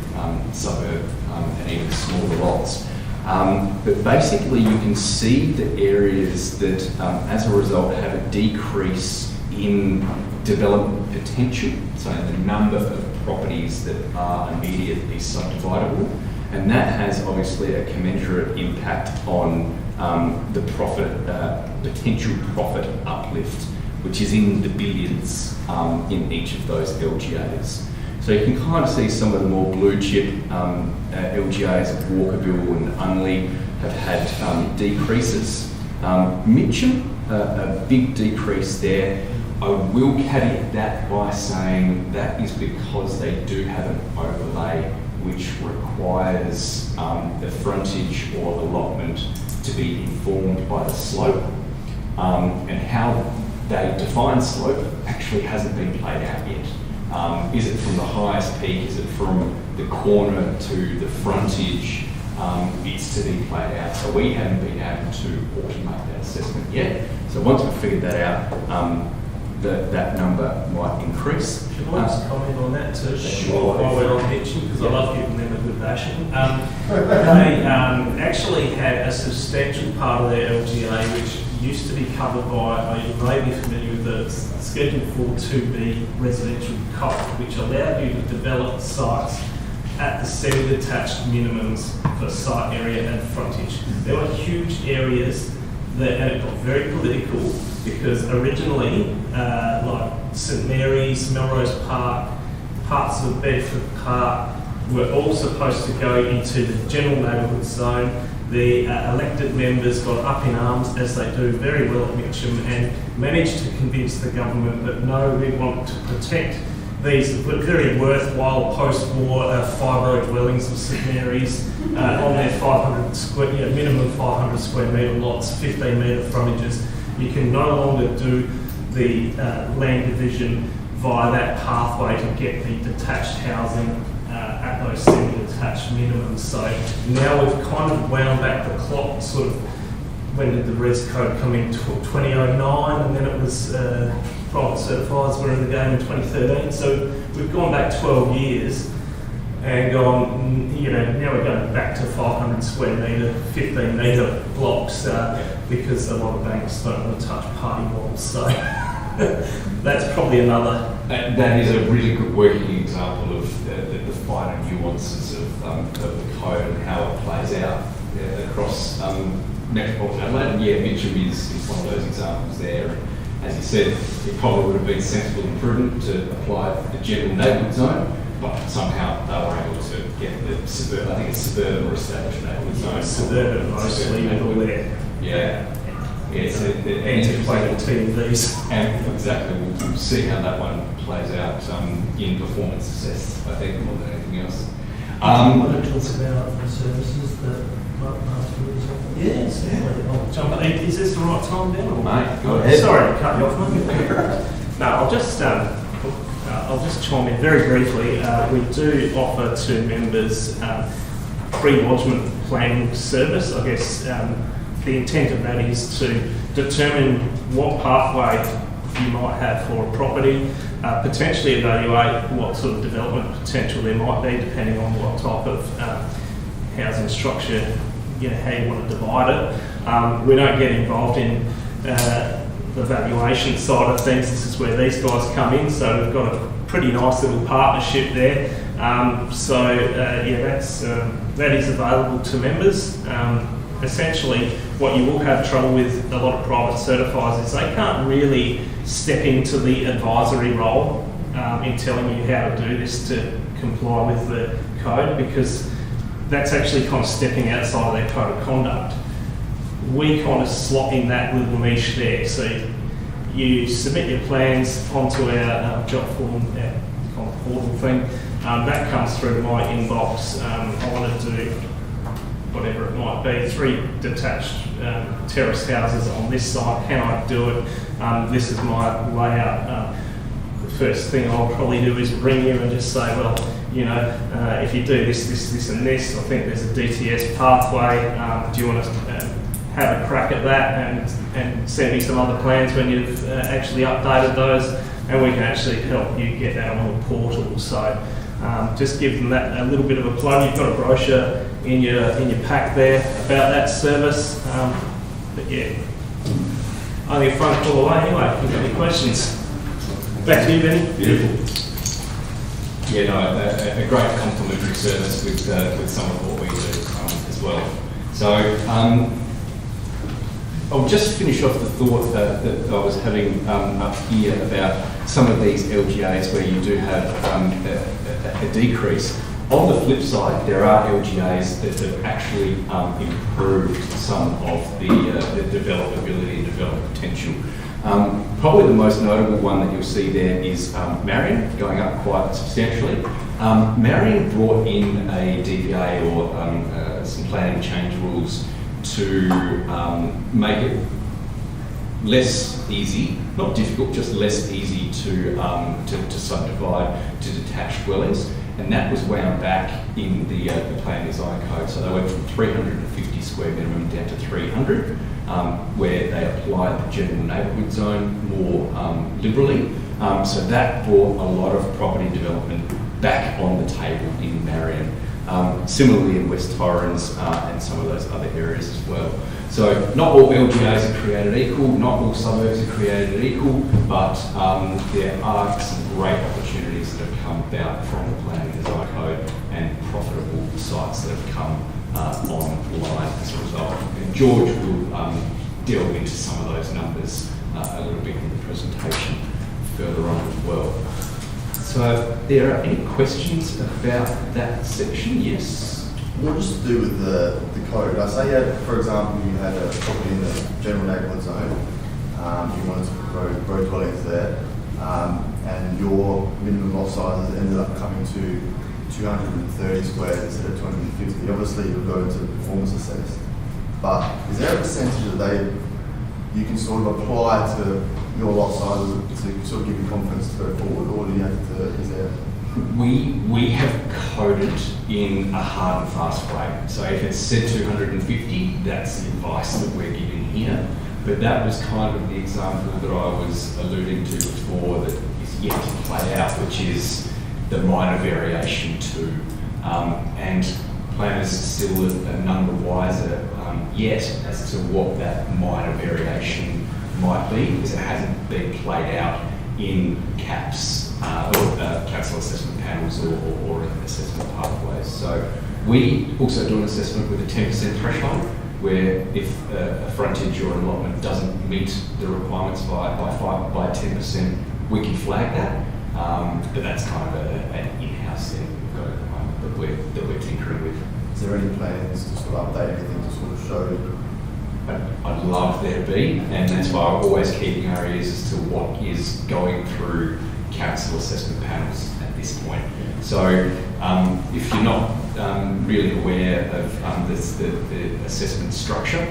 Speaker 2: suburb and even smaller lots. But basically you can see the areas that as a result have a decrease in development potential, so the number of properties that are immediately subdividable, and that has obviously a commensurate impact on the profit, potential profit uplift, which is in the billions in each of those LGAs. So you can kind of see some of the more blue chip LGAs of Walkerville and Unley have had decreases. Mitcham, a big decrease there. I will caveat that by saying that is because they do have an overlay which requires the frontage or allotment to be informed by the slope. And how they define slope actually hasn't been played out yet. Is it from the highest peak? Is it from the corner to the frontage? It's to be played out. So we haven't been able to automate that assessment yet. So once we've figured that out, that number might increase.
Speaker 1: Can I just comment on that too?
Speaker 2: Sure.
Speaker 1: While we're on pitching, because I love giving them a good bashing. They actually had a substantial part of their LGA which used to be covered by, you may be familiar with the Schedule 4.2b residential code, which allowed you to develop sites at the semi-detached minimums for site area and frontage. There were huge areas that, and it got very political because originally, like St Mary's, Melrose Park, parts of Bedford Park were all supposed to go into the general neighbourhood zone, the elected members got up in arms, as they do very well at Mitcham, and managed to convince the government that no, we want to protect these very worthwhile post-war 5-row dwellings of St Mary's on their 500 square, minimum 500 square metre lots, 15 metre frontages. You can no longer do the land division via that pathway to get the detached housing at those semi-detached minimums. So now we've kind of wound back the clock, sort of, when did the Res Code come in? 2009, and then it was private certifieds were in the game in 2013. So we've gone back 12 years and gone, now we're going back to 500 square metre, 15 metre blocks because a lot of banks don't want to touch party walls. So that's probably another.
Speaker 20: That is a really good working example of the finer nuances of the code and how it plays out across metropolitan Adelaide. And yeah, Mitcham is one of those examples there. As you said, it probably would have been sensible and prudent to apply the general neighbourhood zone, but somehow they were able to get the suburban, I think it's suburban or established neighbourhood zone.
Speaker 1: Suburban mostly, with all there.
Speaker 20: Yeah. It's
Speaker 1: antiquated TVs.
Speaker 20: And exactly, we'll see how that one plays out in performance assessed, I think, more than anything else.
Speaker 1: Want to talk about the services that Master is offering? Yes, I'll jump in. Is this the right time, Ben?
Speaker 20: Mate, go ahead.
Speaker 1: Sorry to cut you off, mate. No, I'll just chime in very briefly. We do offer to members pre-lodgement planning service. I guess the intent of that is to determine what pathway you might have for a property, potentially evaluate what sort of development potential there might be depending on what type of housing structure, how you want to divide it. We don't get involved in the valuation side of things. This is where these guys come in, so we've got a pretty nice little partnership there. That is available to members. Essentially, what you will have trouble with a lot of private certifiers is they can't really step into the advisory role in telling you how to do this to comply with the code, because that's actually kind of stepping outside of their code of conduct. We kind of slot in that little niche there. So you submit your plans onto our job form, our kind of portal thing. That comes through to my inbox. I want to do whatever it might be, 3 detached terrace houses on this site. Can I do it? This is my layout. The first thing I'll probably do is ring you and just say, well, if you do this and this, I think there's a DTS pathway. Do you want to have a crack at that and send me some other plans when you've actually updated those, and we can actually help you get that on the portal. So just give them that a little bit of a plug. You've got a brochure in your pack there about that service. But yeah, only a phone call away anyway. If you've got any questions. Back to you, Benny.
Speaker 20: Beautiful. Yeah, no, a great complementary service with some of what we do as well. So I'll just finish off the thought that I was having up here about some of these LGAs where you do have a decrease. On the flip side, there are LGAs that have actually improved some of the developability and development potential. Probably the most notable one that you'll see there is Marion, going up quite substantially. Marion brought in a DPA or some planning change rules to make it less easy, not difficult, just less easy to subdivide to detached dwellings. And that was wound back in the plan design code. So they went from 350 square minimum down to 300, where they applied the general neighbourhood zone more liberally. So that brought a lot of property development back on the table in Marion. Similarly in West Torrens and some of those other areas as well. So not all LGAs are created equal, not all suburbs are created equal, but there are some great opportunities that have come about from the planning and design code and profitable sites that have come online as a result. And George will delve into some of those numbers a little bit in the presentation further on as well. So, there are any questions about that section? Yes.
Speaker 16: What just to do with the code? I say, for example, you had a property in the general neighbourhood zone, you wanted to put road dwellings there, and your minimum lot sizes ended up coming to 230 squares instead of 250. Obviously, you'll go into performance assessed, but is there a percentage that you can sort of apply to your lot sizes to sort of give you confidence to go forward, or do you have to? Is there?
Speaker 20: We have coded in a hard and fast way. So if it's said 250, that's the advice that we're giving here. But that was kind of the example that I was alluding to before that is yet to play out, which is the minor variation too. And planners are still a number wiser yet as to what that minor variation might be, because it hasn't been played out in CAPs or council assessment panels or assessment pathways. So we also do an assessment with a 10% threshold, where if a frontage or an allotment doesn't meet the requirements by 10%, we can flag that. But that's kind of an in-house thing we've got at the moment that we're tinkering with.
Speaker 16: Is there any plans to sort of update everything to sort of show?
Speaker 20: I'd love there to be, and that's why I'm always keeping our ears as to what is going through council assessment panels at this point. So if you're not really aware of the assessment structure,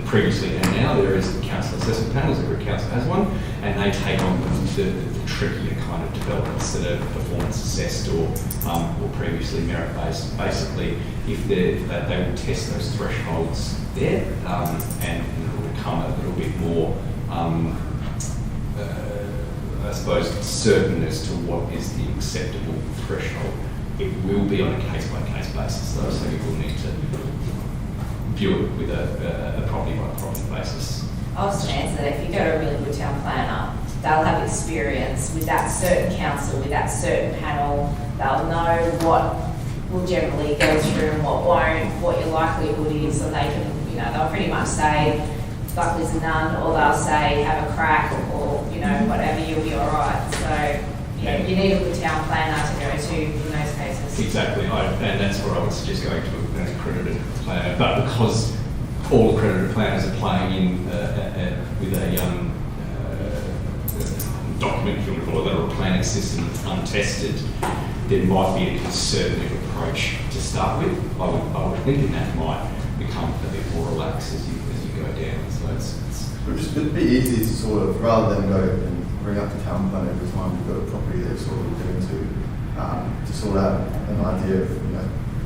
Speaker 20: previously and now there is council assessment panels, every council has one, and they take on the trickier kind of developments that are performance assessed or previously merit based. Basically, if they will test those thresholds there, and it will become a little bit more, I suppose, certain as to what is the acceptable threshold. It will be on a case-by-case basis though, so you will need to view it with a property-by-property basis.
Speaker 19: I was to answer that if you go to a really good town planner, they'll have experience with that certain council, with that certain panel. They'll know what will generally go through and what won't, what your likelihood is, so they can, they'll pretty much say luck is none, or they'll say have a crack, or whatever, you'll be all right. So you need a good town planner to go to in those cases.
Speaker 20: Exactly, and that's where I would suggest going to an accredited planner. But because all accredited planners are playing in with a document, if you want to call it that, or a planning system that's untested, there might be a conservative approach to start with. I would think that might become a bit more relaxed as you go down. So
Speaker 16: it'd be easy to sort of, rather than go and bring up the town plan every time you've got a property they're sort of going to sort out an idea of,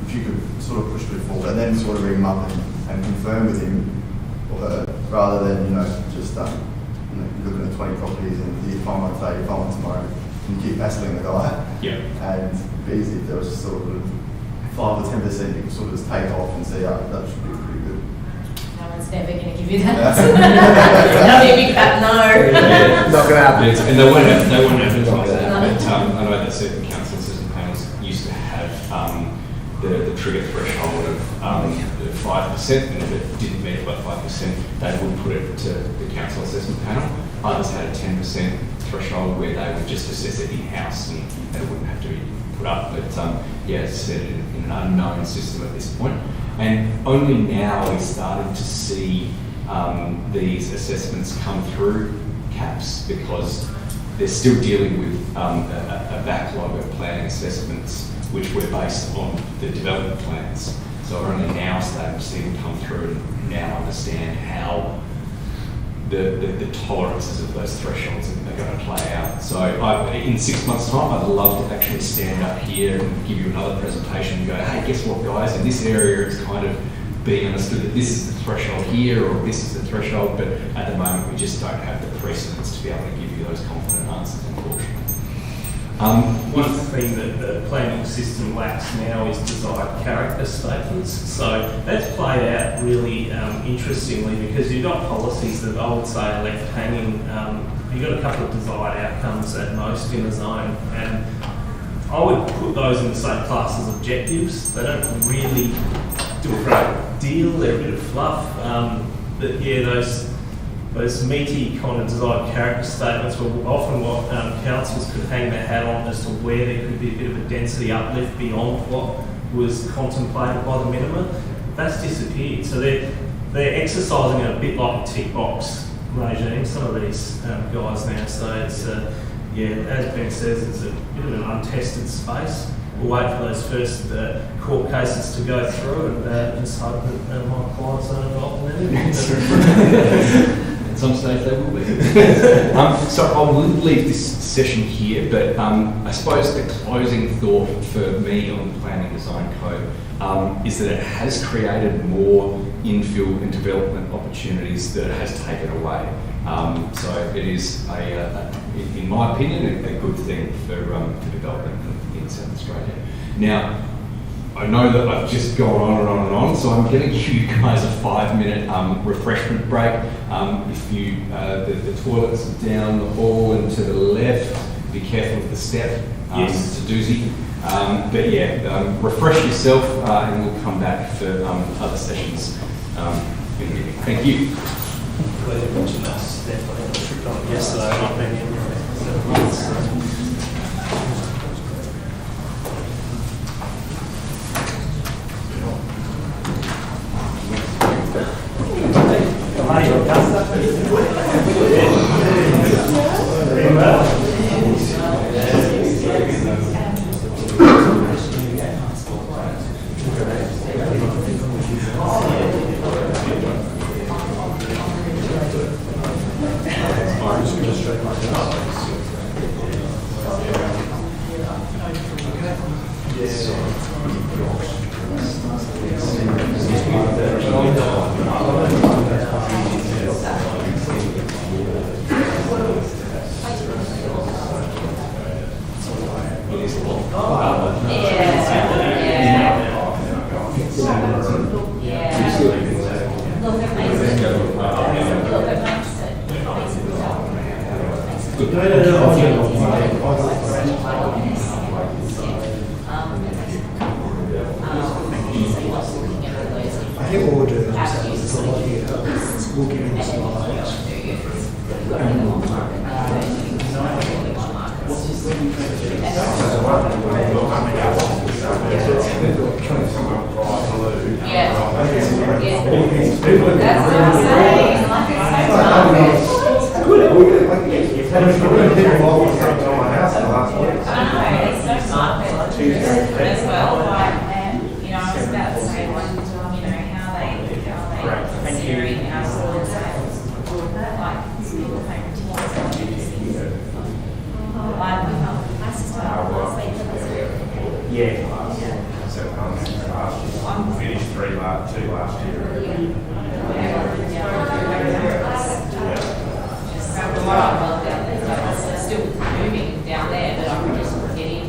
Speaker 16: if you could sort of push it forward and then sort of ring him up and confirm with him or her, rather than, just you're looking at 20 properties and you find one today, you find one tomorrow, and you keep hassling the guy.
Speaker 20: Yeah. And
Speaker 16: it'd be easy if there was just sort of 5 or 10% you can sort of just take off and say, that should be pretty good.
Speaker 19: No one's never going to give you that. Not big fat no.
Speaker 20: Yeah.
Speaker 16: Not going to happen.
Speaker 20: And they won't advertise that. But I know that certain council system panels used to have the trigger threshold of 5%, and if it didn't meet about 5%, they would put it to the council assessment panel. Others had a 10% threshold where they would just assess it in-house and it wouldn't have to be put up. But as I said, in an unknown system at this point. And only now we're starting to see these assessments come through CAPs, because they're still dealing with a backlog of planning assessments which were based on the development plans. So we're only now starting to see them come through and now understand how the tolerances of those thresholds are going to play out. So in 6 months' time, I'd love to actually stand up here and give you another presentation and go, hey, guess what, guys, in this area it's kind of being understood that this is the threshold here or this is the threshold, but at the moment we just don't have the precedents to be able to give you those confident answers, unfortunately.
Speaker 1: One thing that the planning system lacks now is desired character statements. So that's played out really interestingly, because you've got policies that I would say are left hanging. You've got a couple of desired outcomes at most in a zone, and I would put those in the same class as objectives. They don't really do a great deal, they're a bit of fluff. But yeah, those meaty kind of desired character statements were often what councils could hang their hat on as to where there could be a bit of a density uplift beyond what was contemplated by the minimum. That's disappeared. So they're exercising it a bit like a tick box regime, some of these guys now. So it's, as Ben says, it's a bit of an untested space. We'll wait for those first court cases to go through and just hope that my clients aren't involved in anything.
Speaker 20: At some stage they will be. So I will leave this session here, but I suppose the closing thought for me on the planning design code is that it has created more infill and development opportunities that it has taken away. So it is, in my opinion, a good thing for development in South Australia. Now, I know that I've just gone on and on and on, so I'm going to give you guys a 5-minute refreshment break. If you, the toilets are down the hall and to the left, be careful of the step.
Speaker 1: Yes.
Speaker 20: It's a doozy. But yeah, refresh yourself and we'll come back for other sessions. Thank you.
Speaker 1: Glad you mentioned that step. I think I tripped on it yesterday. I've been in for 7 months.
Speaker 13: I think what we'll do is we'll give him the slides.
Speaker 5: Finished two last year.
Speaker 19: Still moving down there, but I'm just getting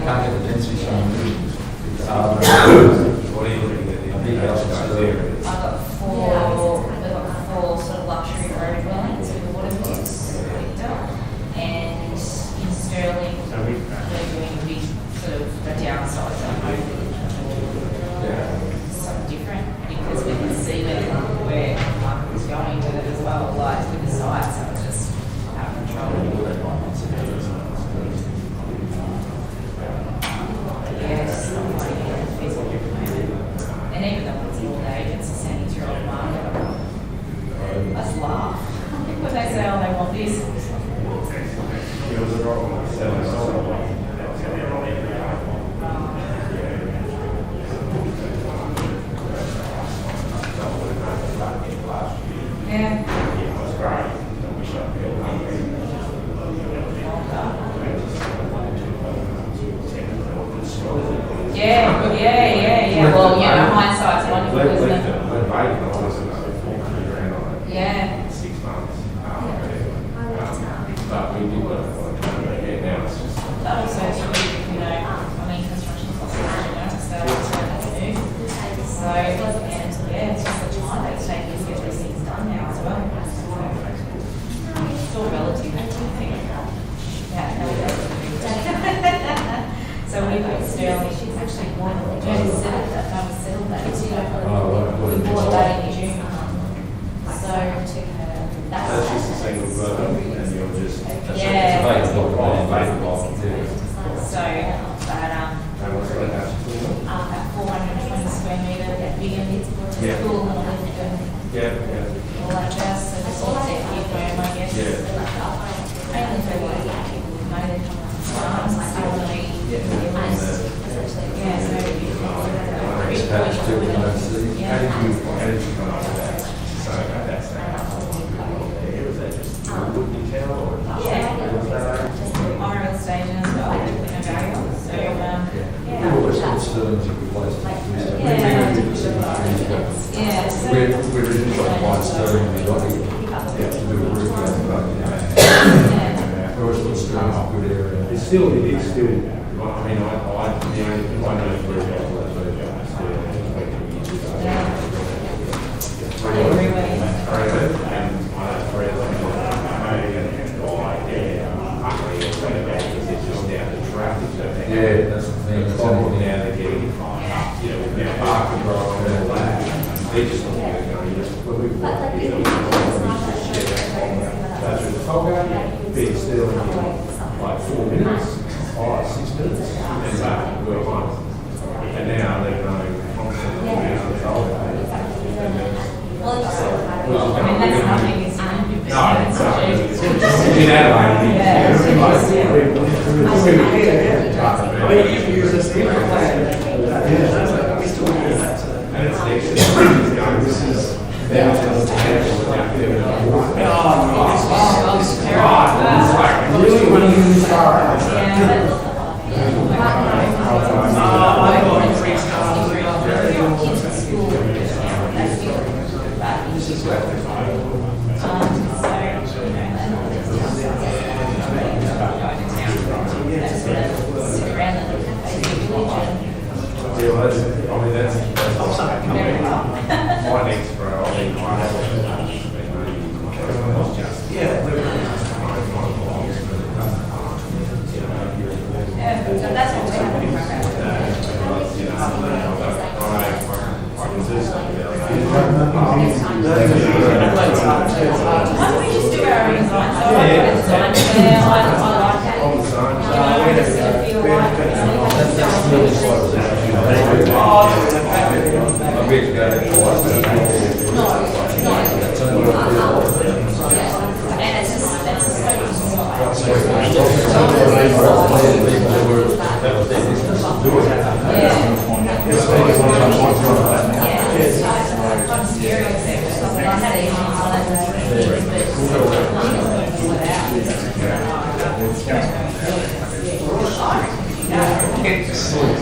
Speaker 8: Can't get the density zone.
Speaker 5: What are you looking at? The big house guys there.
Speaker 19: I've got four sort of luxury road dwellings with water views, and in Sterling, they're doing a big sort of a downsize. Something different because we can see where the market is going with it as well, like with the sites, so it's just out of control. Yes, and even though it's all age, it's a 70-year-old market. Let's laugh when they say, "Oh, they want this." Yeah. Well, hindsight's wonderful, isn't it? Yeah.
Speaker 5: 6 months. But we did work on it. Now it's just.
Speaker 19: That also is really, construction costs, so that's new. So, it's just the time that it's taking to get these things done now as well. It's all relative, I think. So we've got Sterling. actually wanted to settle that, that was settled that too.
Speaker 8: what
Speaker 19: We
Speaker 8: did you
Speaker 19: bought
Speaker 8: say?
Speaker 19: that in June. So,
Speaker 5: That's just a single verb, and you're just.
Speaker 19: yeah.
Speaker 8: Available.
Speaker 19: So, but,
Speaker 5: And what's that house?
Speaker 19: at 420 square metre, big and it's
Speaker 5: Yeah.
Speaker 19: pool and a lift and
Speaker 5: Yeah,
Speaker 19: all that jazz, so just all set here for him, I guess. Mainly for like people who know their yeah, so.
Speaker 8: Attached to the overseas.
Speaker 5: How did you come up with that? So that's was that just wood detail or?
Speaker 19: Memorial station as well, so,
Speaker 8: Always Sterling's replaced. We're originally got white Sterling, we got to do a roof. We always thought Sterling's a good area.
Speaker 22: It's still,
Speaker 5: I mean, I know it's very helpful, that's very helpful.
Speaker 8: Yeah, that's the thing.
Speaker 5: The problem now they're getting, park control and all that. They just don't want to go, when we walk, you know, go through the tollgate, being still in like 4 minutes, 5, 6 minutes, and back, we're home. And now they're going constantly down the tollgate.
Speaker 19: I mean, that's nothing, it's
Speaker 5: In Adelaide,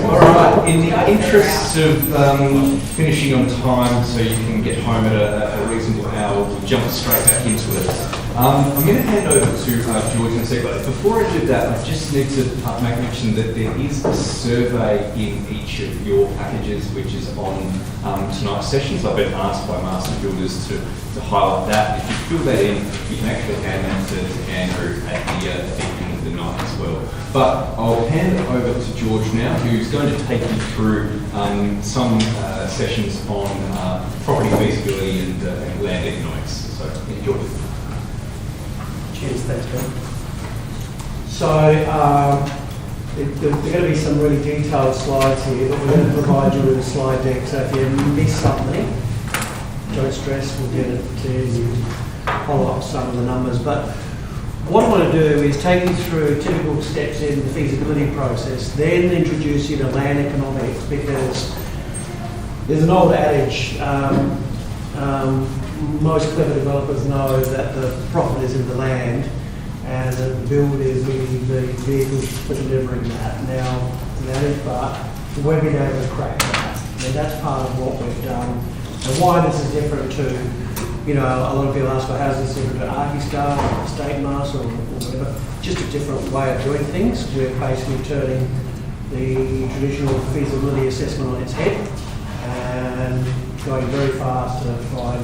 Speaker 2: Alright, in the interests of finishing on time so you can get home at a reasonable hour, we'll jump straight back into it. I'm going to hand over to George in a second. But before I do that, I just need to make mention that there is a survey in each of your packages which is on tonight's sessions. I've been asked by master builders to highlight that. If you fill that in, you can actually hand that to Andrew at the beginning of the night as well. But I'll hand it over to George now, who's going to take you through some sessions on property feasibility and land economics. So, George.
Speaker 17: Cheers, thanks, Ben. So, there are going to be some really detailed slides here, but we're going to provide you with a slide deck. So if you miss something, don't stress, we'll get it to you, follow up some of the numbers. But what I want to do is take you through typical steps in the feasibility process, then introduce you to land economics, because there's an old adage, most clever developers know that the profit is in the land and the build is in the vehicles for delivering that. Now, that is, but we've been able to crack that, and that's part of what we've done. And why this is different to, a lot of people ask, well, how's this different to Archistar or Estate Master or whatever? Just a different way of doing things. We're basically turning the traditional feasibility assessment on its head and going very fast to find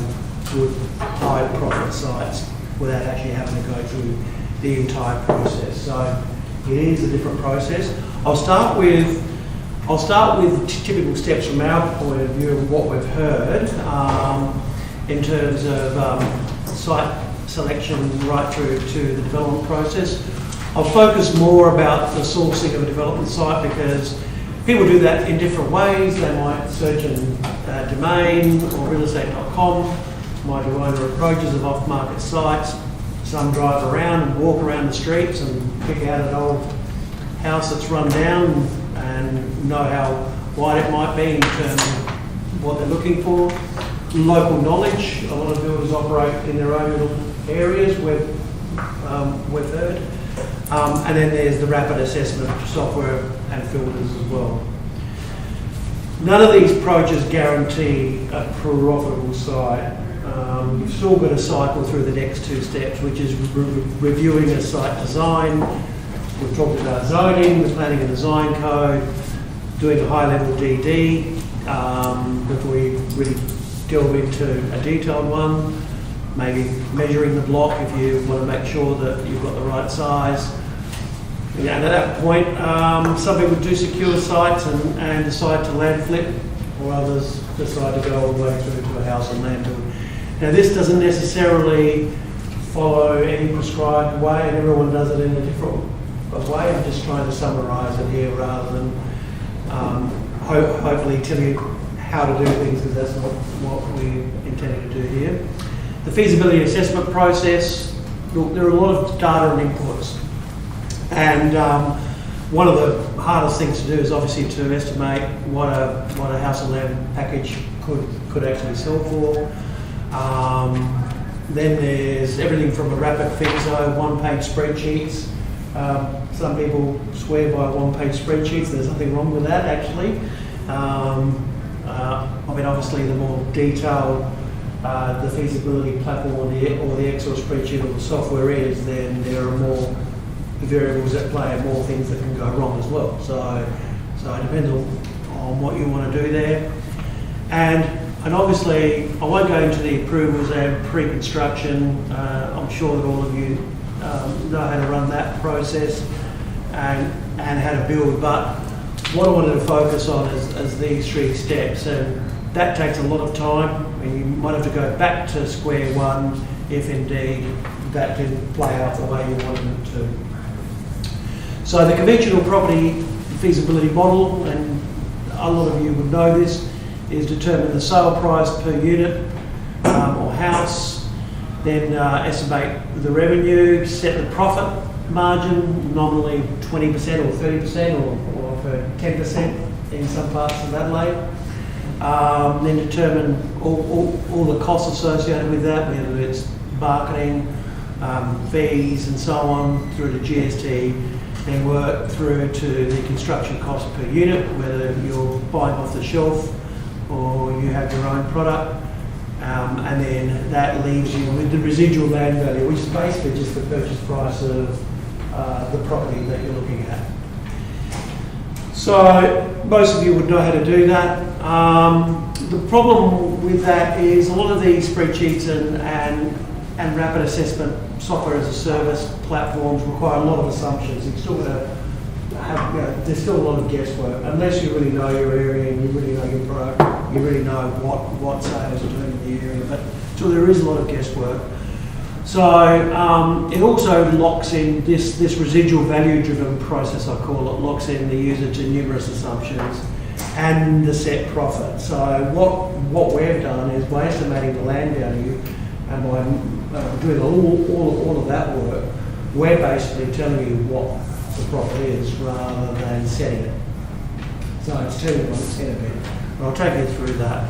Speaker 17: good high profit sites without actually having to go through the entire process. So it is a different process. I'll start with I'll start with typical steps from our point of view of what we've heard in terms of site selection right through to the development process. I'll focus more about the sourcing of a development site because people do that in different ways. They might search in Domain or realestate.com, might do owner approaches of off-market sites. Some drive around and walk around the streets and pick out an old house that's run down and know how wide it might be in terms of what they're looking for. Local knowledge, a lot of builders operate in their own little areas, we've heard. And then there's the rapid assessment software and filters as well. None of these approaches guarantee a profitable site. You've still got to cycle through the next two steps, which is reviewing a site design. We've talked about zoning, the planning and design code, doing a high-level DD before we really delve into a detailed one. Maybe measuring the block if you want to make sure that you've got the right size. And at that point, some people do secure sites and decide to land flip, or others decide to go all the way through to a house and land build. Now, this doesn't necessarily follow any prescribed way, and everyone does it in a different way. I'm just trying to summarise it here rather than hopefully tell you how to do things, because that's not what we intended to do here. The feasibility assessment process, look, there are a lot of data and inputs. And one of the hardest things to do is obviously to estimate what a house and land package could actually sell for. Then there's everything from a rapid fixo, one-page spreadsheets. Some people swear by one-page spreadsheets. There's nothing wrong with that, actually. I mean, obviously, the more detailed the feasibility platform or the Excel spreadsheet or the software is, then there are more variables at play and more things that can go wrong as well. So it depends on what you want to do there. And obviously, I won't go into the approvals and pre-construction. I'm sure that all of you know how to run that process and how to build. But what I wanted to focus on is these three steps, and that takes a lot of time, and you might have to go back to square one if indeed that didn't play out the way you wanted it to. So the conventional property feasibility model, and a lot of you would know this, is determine the sale price per unit or house, then estimate the revenue, set the profit margin, nominally 20% or 30% or for 10% in some parts of Adelaide. Then determine all the costs associated with that, whether it's marketing, fees and so on, through to GST, then work through to the construction cost per unit, whether you're buying off the shelf or you have your own product. And then that leaves you with the residual land value, which is basically just the purchase price of the property that you're looking at. So most of you would know how to do that. The problem with that is a lot of these spreadsheets and rapid assessment software as a service platforms require a lot of assumptions. You're still going to have, there's still a lot of guesswork unless you really know your area and you really know your product, you really know what sales are doing in the area. But still, there is a lot of guesswork. So it also locks in this residual value driven process, I call it, locks in the user to numerous assumptions and the set profit. So what we've done is by estimating the land value and by doing all of that work, we're basically telling you what the profit is rather than setting it. So it's telling you what it's going to be. And I'll take you through that.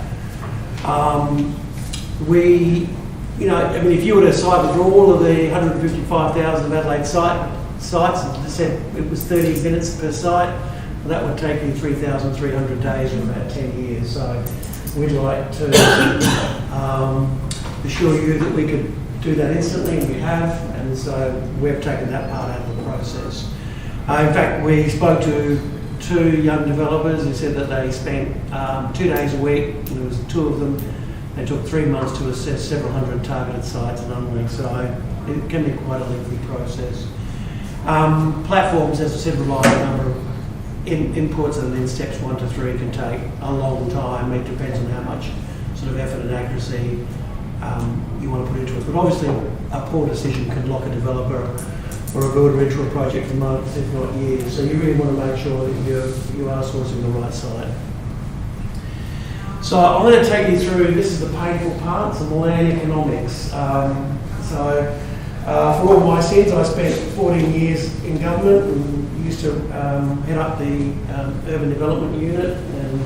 Speaker 17: If you were to cycle through all of the 155,000 of Adelaide sites, and said it was 30 minutes per site, well, that would take you 3,300 days or about 10 years. So we'd like to assure you that we could do that instantly, and we have, and so we've taken that part out of the process. In fact, we spoke to 2 young developers who said that they spent 2 days a week, there was 2 of them. It took 3 months to assess several hundred targeted sites and only, so it can be quite a lengthy process. Platforms, as I said, rely on a number of inputs, and then steps 1 to 3 can take a long time. It depends on how much sort of effort and accuracy you want to put into it. But obviously, a poor decision can lock a developer or a builder into a project for months, if not years. So you really want to make sure that you are sourcing the right site. So I'm going to take you through, this is the painful part, some land economics. For all my sins, I spent 14 years in government and used to head up the urban development unit, and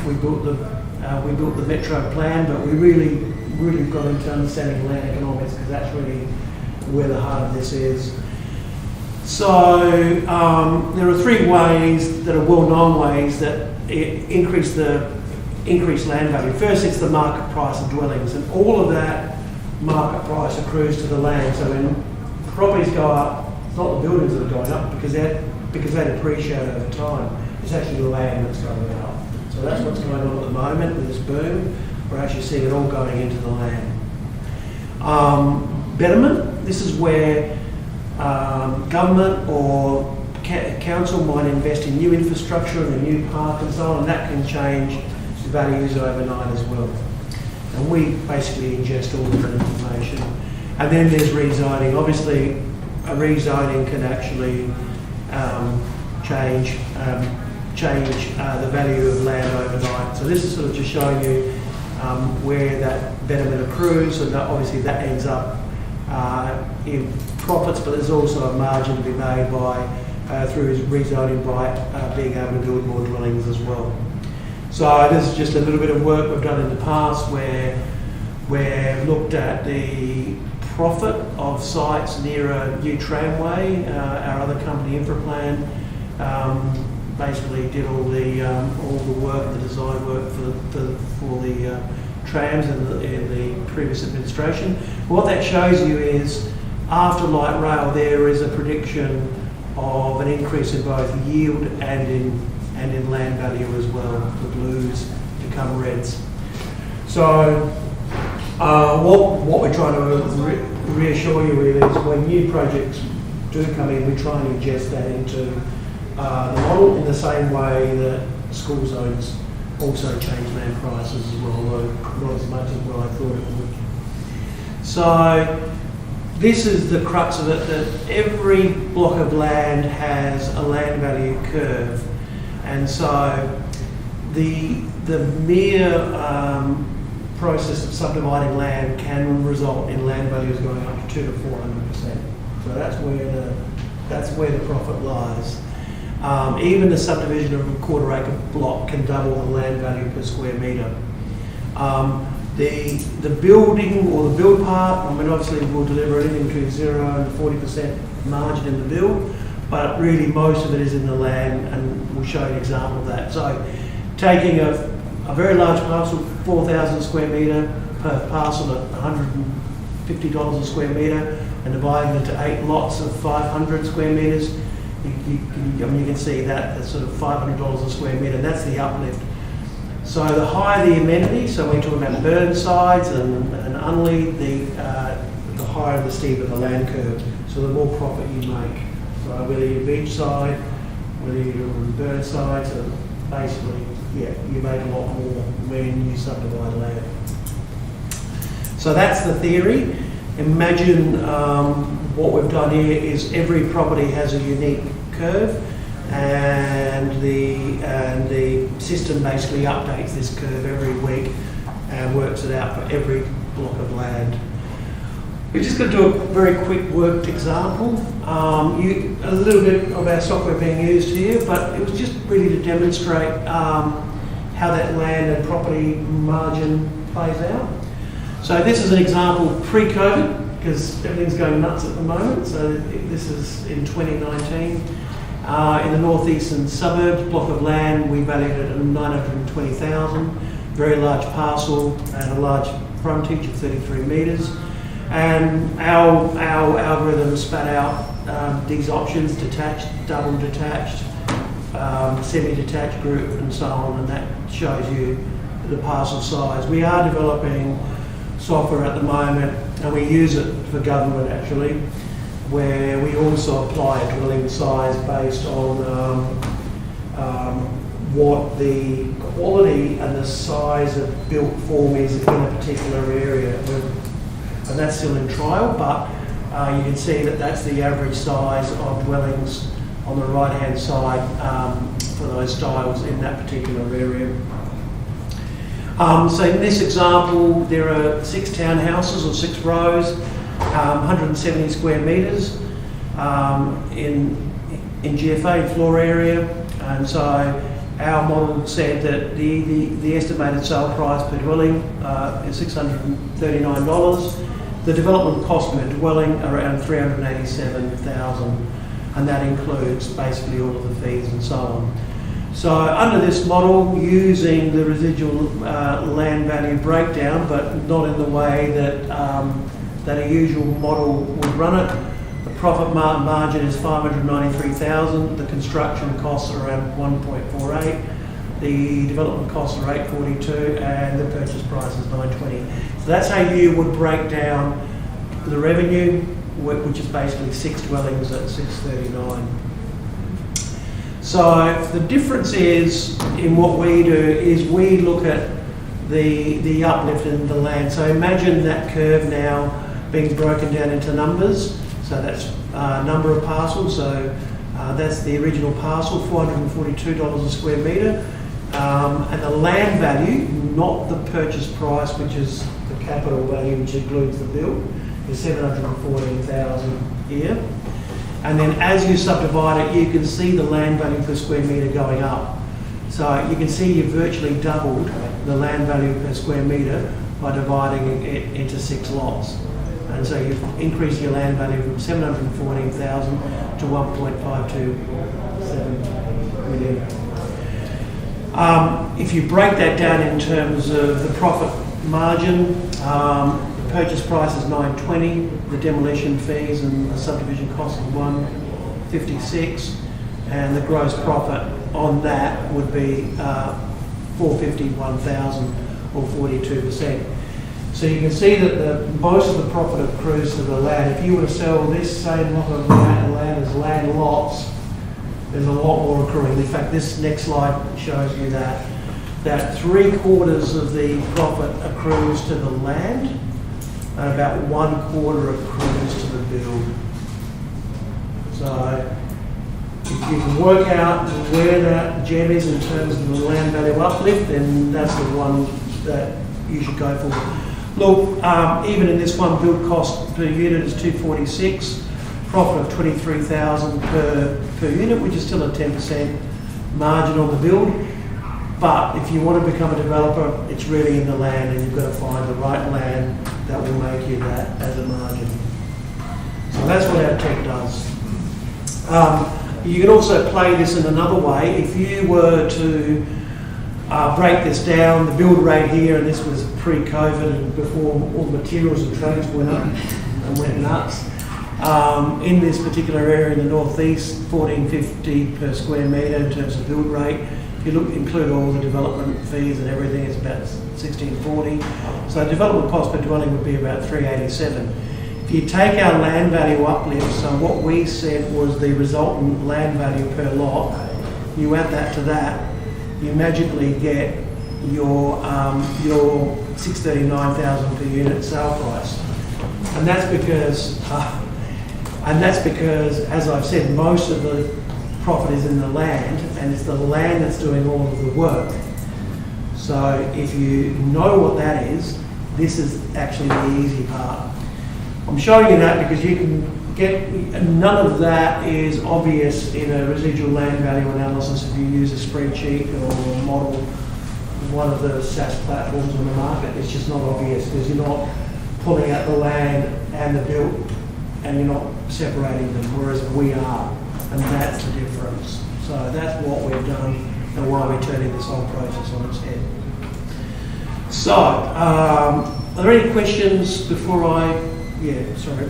Speaker 17: we built the metro plan, but we really got into understanding land economics, because that's really where the heart of this is. So there are 3 ways that are well-known ways that increase land value. First, it's the market price of dwellings, and all of that market price accrues to the land. So when properties go up, it's not the buildings that are going up because they depreciate over time. It's actually the land that's going up. So that's what's going on at the moment with this boom. We're actually seeing it all going into the land. Betterment, this is where government or council might invest in new infrastructure and a new park and so on, and that can change values overnight as well. And we basically ingest all of that information. And then there's rezoning. Obviously, a rezoning can actually change the value of land overnight. So this is sort of just showing you where that betterment accrues, and obviously that ends up in profits, but there's also a margin to be made by through rezoning by being able to build more dwellings as well. So this is just a little bit of work we've done in the past where we've looked at the profit of sites near a new tramway. Our other company, Infraplan, basically did all the work, the design work for the trams in the previous administration. What that shows you is after light rail, there is a prediction of an increase in both yield and in land value as well. The blues become reds. So what we're trying to reassure you with is when new projects do come in, we try and ingest that into the model in the same way that school zones also change land prices as well, although not as much as what I thought it would. So this is the crux of it, that every block of land has a land value curve. And so the mere process of subdividing land can result in land values going up to 200 to 400%. So that's where the profit lies. Even the subdivision of a quarter acre block can double the land value per square metre. The building or the build part, I mean, obviously we'll deliver anything between 0 and 40% margin in the build, but really most of it is in the land, and we'll show you an example of that. So taking a very large parcel, 4,000 square metre per parcel at $150 a square metre, and dividing it into 8 lots of 500 square metres, you can see that's sort of $500 a square metre, and that's the uplift. So the higher the amenity, so we're talking about burn sides and unlead, the higher the steeper the land curve, so the more profit you make. So whether you're beach side, whether you're on burn side, so basically, yeah, you make a lot more when you subdivide land. So that's the theory. Imagine what we've done here is every property has a unique curve, and the system basically updates this curve every week and works it out for every block of land. We're just going to do a very quick worked example. A little bit of our software being used here, but it was just really to demonstrate how that land and property margin plays out. So this is an example pre-COVID, because everything's going nuts at the moment. So this is in 2019. In the northeastern suburbs, block of land, we valued it at $920,000. Very large parcel and a large frontage of 33 metres. And our algorithm spat out these options: detached, double detached, semi-detached group, and so on. And that shows you the parcel size. We are developing software at the moment, and we use it for government actually, where we also apply a dwelling size based on what the quality and the size of built form is in a particular area. And that's still in trial, but you can see that that's the average size of dwellings on the right-hand side for those styles in that particular area. So in this example, there are 6 townhouses or 6 rows, 170 square metres in GFA floor area, and so our model said that the estimated sale price per dwelling is $639. The development cost per dwelling around $387,000, and that includes basically all of the fees and so on. So under this model, using the residual land value breakdown, but not in the way that that a usual model would run it, the profit margin is $593,000. The construction costs are around $1.48. The development costs are $842, and the purchase price is $920. So that's how you would break down the revenue, which is basically 6 dwellings at $639. So the difference is in what we do is we look at the uplift in the land. So imagine that curve now being broken down into numbers. So that's number of parcels. So that's the original parcel, $442 a square metre. And the land value, not the purchase price, which is the capital value, which includes the build, is $714,000 here. And then as you subdivide it, you can see the land value per square metre going up. So you can see you've virtually doubled the land value per square metre by dividing it into 6 lots. And so you've increased your land value from $714,000 to $1.527 million. If you break that down in terms of the profit margin, the purchase price is $920, the demolition fees and the subdivision cost is $156, and the gross profit on that would be $451,000 or 42%. So you can see that most of the profit accrues to the land. If you were to sell this same lot of land as land lots, there's a lot more accruing. In fact, this next slide shows you that 3/4 of the profit accrues to the land, and about 1/4 accrues to the build. So if you can work out where that gem is in terms of the land value uplift, then that's the one that you should go for. Look, even in this one, build cost per unit is $246, profit of $23,000 per unit, which is still a 10% margin on the build. But if you want to become a developer, it's really in the land, and you've got to find the right land that will make you that as a margin. So that's what our tech does. You can also play this in another way. If you were to break this down, the build rate here, and this was pre-COVID and before all the materials and trades went up and went nuts. In this particular area in the northeast, $1,450 per square metre in terms of build rate. If you include all the development fees and everything, it's about $1,640. So development cost per dwelling would be about $387. If you take our land value uplift, so what we said was the resultant land value per lot, you add that to that, you magically get your $639,000 per unit sale price. And that's because, as I've said, most of the profit is in the land, and it's the land that's doing all of the work. So if you know what that is, this is actually the easy part. I'm showing you that because you can get, none of that is obvious in a residual land value analysis if you use a spreadsheet or model one of the SaaS platforms on the market. It's just not obvious because you're not pulling out the land and the built, and you're not separating them, whereas we are, and that's the difference. So that's what we've done and why we're turning this whole process on its head. So, are there any questions before sorry.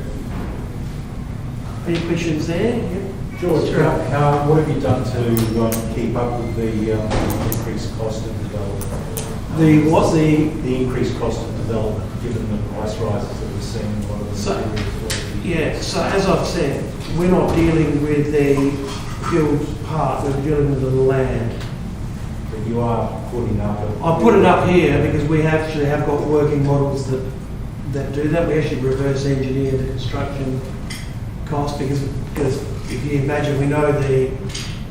Speaker 17: Any questions there? Yeah.
Speaker 11: George, what have you done to keep up with the increased cost of development?
Speaker 17: The what? The
Speaker 11: increased cost of development, given the price rises that we're seeing in a lot of the materials.
Speaker 17: Yeah, so as I've said, we're not dealing with the build part, we're dealing with the land.
Speaker 2: But you are putting up a...
Speaker 17: I put it up here because we actually have got working models that do that. We actually reverse engineer the construction cost because if you imagine, we know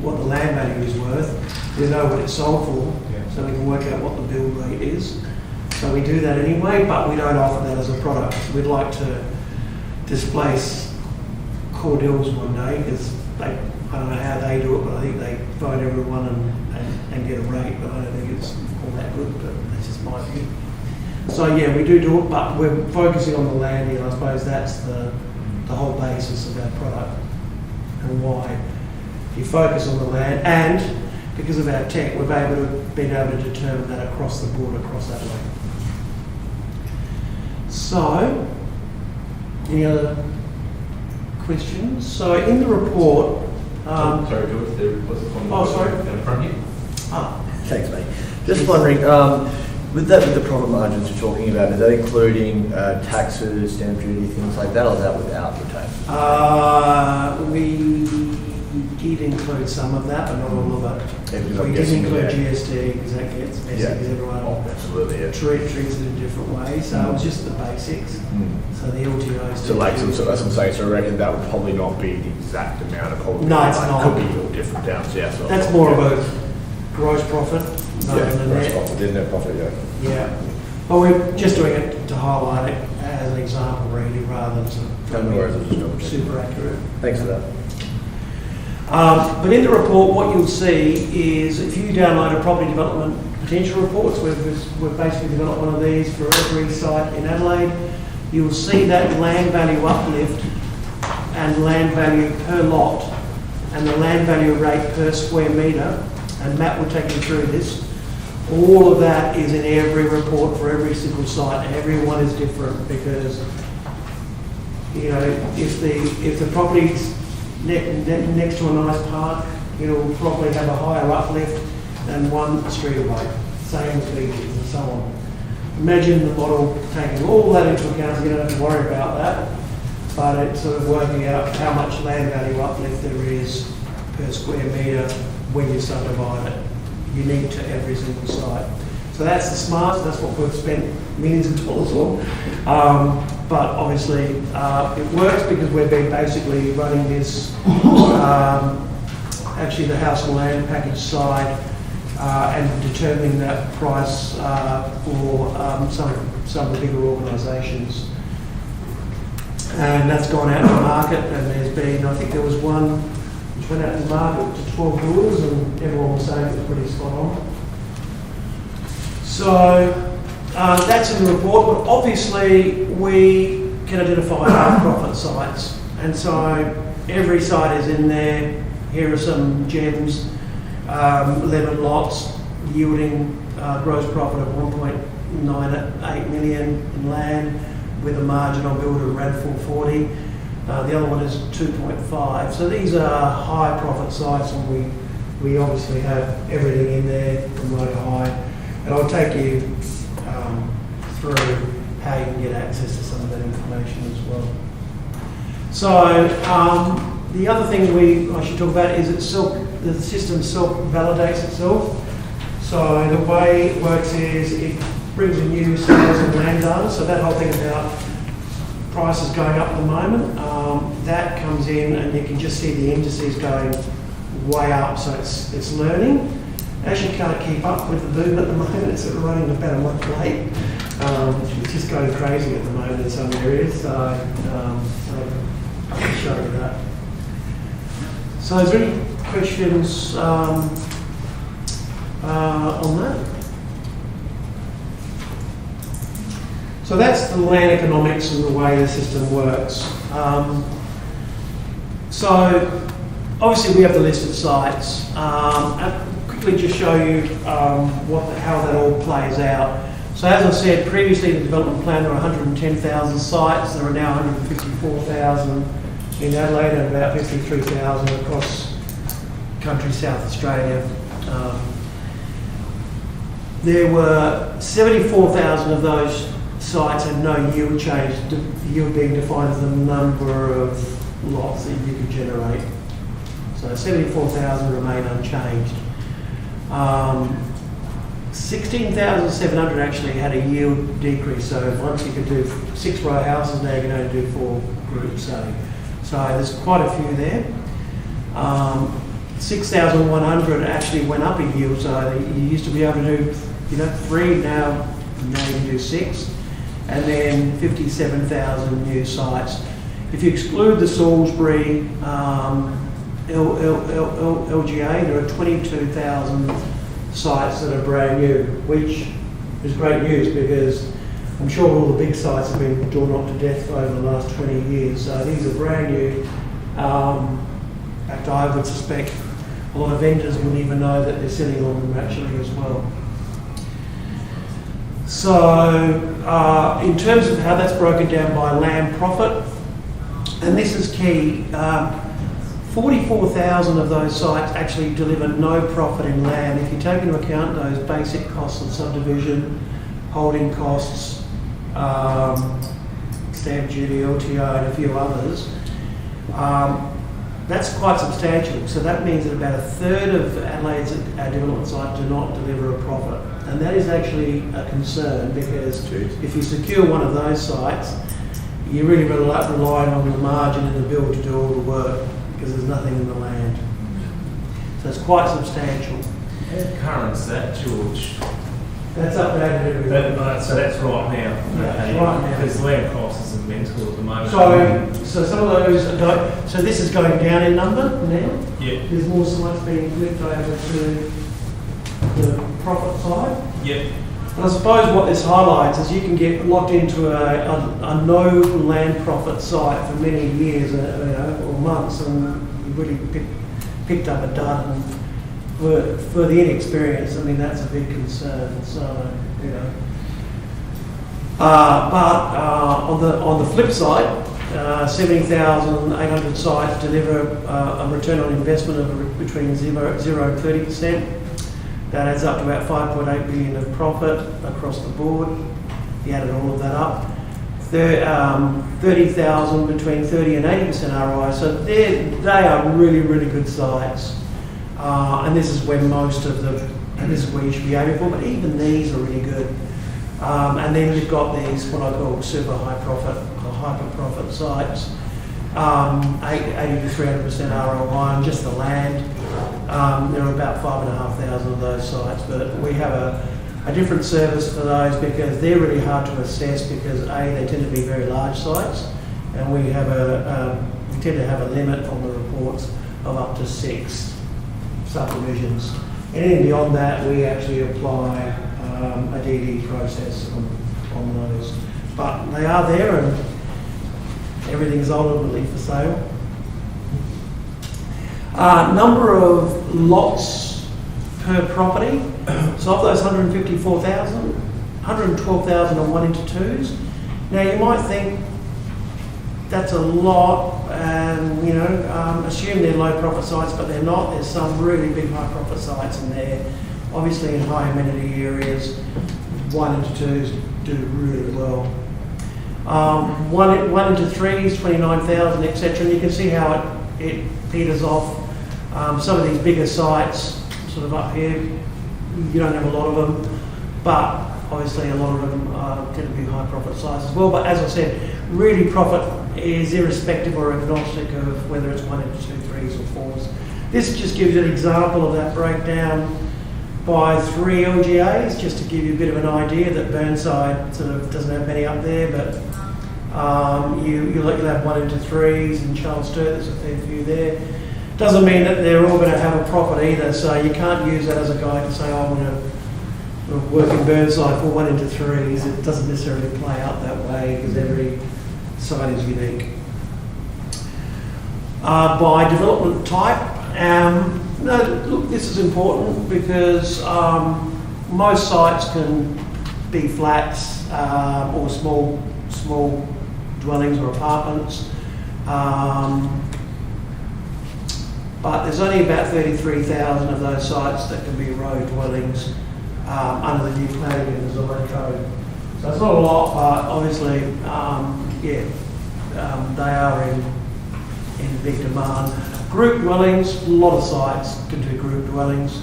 Speaker 17: what the land value is worth, we know what it's sold for, so we can work out what the build rate is. So we do that anyway, but we don't offer that as a product. We'd like to displace Cordill's one day because I don't know how they do it, but I think they phone everyone and get a rate, but I don't think it's all that good, but that's just my view. So yeah, we do it, but we're focusing on the land here. I suppose that's the whole basis of our product and why you focus on the land, and because of our tech, we've been able to determine that across the board, across that way. So, any other questions? So in the report,
Speaker 8: sorry, George, there was a comment.
Speaker 17: Oh, sorry.
Speaker 8: In front of you.
Speaker 21: Thanks, mate. Just wondering, with the profit margins you're talking about, is that including taxes, stamp duty, things like that, or is that without the tax?
Speaker 17: We did include some of that, but not all of it. We did include GST because that gets messy because everyone treats it in different ways. So it was just the basics. So the LTOs.
Speaker 21: So that's what I'm saying. So I reckon that would probably not be the exact amount of probably.
Speaker 17: No, it's not.
Speaker 21: Could be a little different down south. So
Speaker 17: that's more of a gross profit.
Speaker 21: Gross profit, the net profit,
Speaker 17: Yeah. But we're just doing it to highlight it as an example, really, rather than super accurate.
Speaker 21: Thanks for that.
Speaker 17: But in the report, what you'll see is if you download a property development potential reports, we've basically developed one of these for every site in Adelaide. You'll see that land value uplift and land value per lot and the land value rate per square metre, and Matt will take you through this. All of that is in every report for every single site, and every one is different because, you know, if the property's next to a nice park, it'll probably have a higher uplift than one street away. Same with beaches and so on. Imagine the model taking all that into account, so you don't have to worry about that, but it's sort of working out how much land value uplift there is per square metre when you subdivide it, unique to every single site. So that's the smarts, that's what we've spent millions of dollars on. But obviously it works because we've been basically running this, actually the house and land package side, and determining that price for some of the bigger organisations. And that's gone out to the market, and there's been, I think there was one which went out to the market to 12 builders, and everyone was saying it was pretty spot on. So that's in the report, but obviously we can identify high profit sites, and so every site is in there. Here are some gems, 11 lots yielding gross profit of 1.98 million in land with a margin on builder around 440. The other one is 2.5. So these are high profit sites, and we obviously have everything in there from low to high. And I'll take you through how you can get access to some of that information as well. So the other thing I should talk about is the system self-validates itself. So the way it works is it brings in new sales and land data. So that whole thing about prices going up at the moment, that comes in and you can just see the indices going way up. So it's learning. Actually can't keep up with the boom at the moment. It's sort of running about a month late. It's just going crazy at the moment in some areas. So I can show you that. So is there any questions on that? So that's the land economics and the way the system works. So obviously we have the list of sites. I'll quickly just show you how that all plays out. So as I said previously, the development plan, there are 110,000 sites. There are now 154,000 in Adelaide and about 53,000 across country South Australia. There were 74,000 of those sites had no yield change, the yield being defined as the number of lots that you could generate. So 74,000 remain unchanged. 16,700 actually had a yield decrease. So once you could do 6 row houses, now you can only do 4 groups. So there's quite a few there. 6,100 actually went up in yield. So you used to be able to do 3, now you can do 6. And then 57,000 new sites. If you exclude the Salisbury LGA, there are 22,000 sites that are brand new, which is great news because I'm sure all the big sites have been drawn up to death over the last 20 years. So these are brand new. In fact, I would suspect a lot of vendors wouldn't even know that they're sitting on them actually as well. So in terms of how that's broken down by land profit, and this is key, 44,000 of those sites actually deliver no profit in land. If you take into account those basic costs of subdivision, holding costs, stamp duty, LTO, and a few others, that's quite substantial. So that means that about a third of Adelaide's development sites do not deliver a profit. And that is actually a concern because if you secure one of those sites, you're really relying on the margin in the bill to do all the work because there's nothing in the land. So it's quite substantial.
Speaker 1: How current's that, George?
Speaker 17: That's updated every week.
Speaker 1: So that's right now.
Speaker 17: Yeah, that's right now.
Speaker 1: Because land prices are mental at the moment.
Speaker 17: So some of those, so this is going down in number now.
Speaker 1: Yeah.
Speaker 17: There's more sites being flipped over to the profit side.
Speaker 1: Yeah.
Speaker 17: And I suppose what this highlights is you can get locked into a no land profit site for many years or months, and you really picked up a dud. And for the inexperienced, I mean that's a big concern. So but on the flip side, 70,800 sites deliver a return on investment of between 0 and 30%. That adds up to about 5.8 billion of profit across the board. You added all of that up. 30,000 between 30 and 80% ROI. So they are really, really good sites. And this is where most of and this is where you should be aiming for, but even these are really good. And then you've got these, what I call super high profit or hyper profit sites. 80 to 300% ROI on just the land. There are about 5,500 of those sites, but we have a different service for those because they're really hard to assess because they tend to be very large sites, and we tend to have a limit on the reports of up to 6 subdivisions. Anything beyond that, we actually apply a DD process on those. But they are there, and everything's ultimately for sale. Number of lots per property. So of those 154,000, 112,000 are 1 into 2s. Now you might think that's a lot, and assume they're low profit sites, but they're not. There's some really big high profit sites in there. Obviously in high amenity areas, 1 into 2s do really well. 1 into 3s, 29,000, etc. And you can see how it peters off. Some of these bigger sites, sort of up here, you don't have a lot of them, but obviously a lot of them tend to be high profit sites as well. But as I said, really profit is irrespective or agnostic of whether it's 1 into 2, 3s or 4s. This just gives you an example of that breakdown by 3 LGAs, just to give you a bit of an idea that Burnside sort of doesn't have many up there, but you'll have 1 into 3s in Charles Sturt, there's a fair few there. Doesn't mean that they're all going to have a profit either, so you can't use that as a guide to say, I'm going to work in Burnside for 1 into 3s. It doesn't necessarily play out that way because every site is unique. By development type, look, this is important because most sites can be flats or small dwellings or apartments. But there's only about 33,000 of those sites that can be row dwellings under the new planning and design code. So it's not a lot, but obviously, they are in big demand. Group dwellings, a lot of sites can do group dwellings.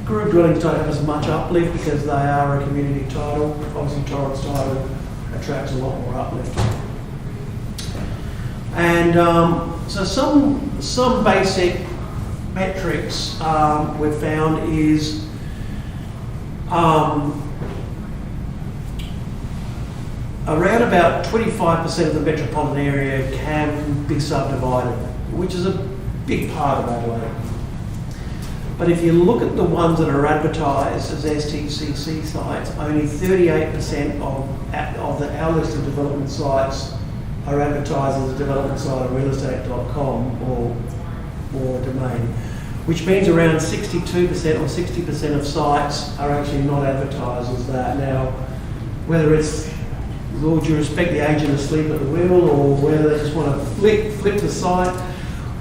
Speaker 17: Group dwellings don't have as much uplift because they are a community title. Obviously, Torrens title attracts a lot more uplift. And so some basic metrics we've found is around about 25% of the metropolitan area can be subdivided, which is a big part of Adelaide. But if you look at the ones that are advertised as STCC sites, only 38% of our list of development sites are advertised as a development site on realestate.com or domain, which means around 62% or 60% of sites are actually not advertised as that. Now, whether it's with all due respect, the agent asleep at the wheel, or whether they just want to flip the site,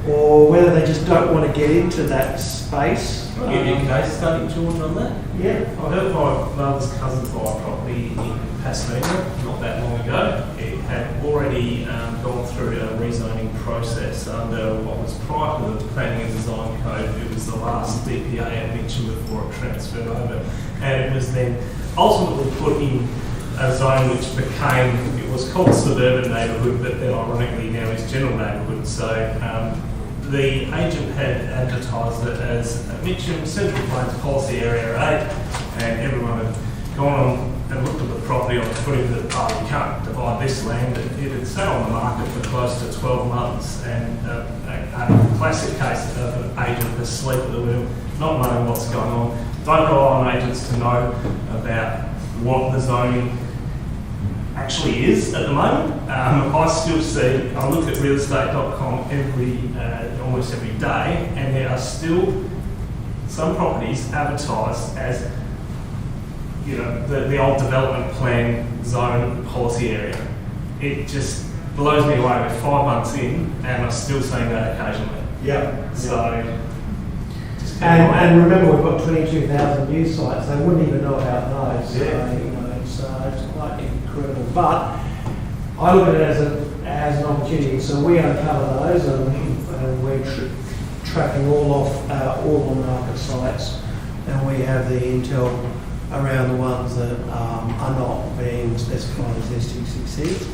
Speaker 17: or whether they just don't want to get into that space.
Speaker 1: I'll give you a case study, George, on that.
Speaker 17: Yeah.
Speaker 1: I heard my mother's cousin buy a property in Pasadena not that long ago. It had already gone through a rezoning process under what was prior to the planning and design code. It was the last DPA I mentioned before it transferred over. And it was then ultimately put in a zone which became, it was called suburban neighbourhood, but then ironically now is general neighbourhood. So the agent had advertised it as Mitcham Central Plains Policy Area 8, and everyone had gone on and looked at the property on footing that, you can't divide this land. It had sat on the market for close to 12 months, and a classic case of an agent asleep at the wheel, not knowing what's going on. Don't rely on agents to know about what the zoning actually is at the moment. I still see, I look at realestate.com almost every day, and there are still some properties advertised as, you know, the old development plan zone policy area. It just blows me away. We're 5 months in, and I'm still seeing that occasionally.
Speaker 17: Yeah.
Speaker 1: So.
Speaker 17: And remember, we've got 22,000 news sites. They wouldn't even know about those.
Speaker 1: Yeah.
Speaker 17: So, you know, it's quite incredible. But I look at it as an opportunity. So we uncover those, and we're tracking all on market sites, and we have the intel around the ones that are not being specified as STCC.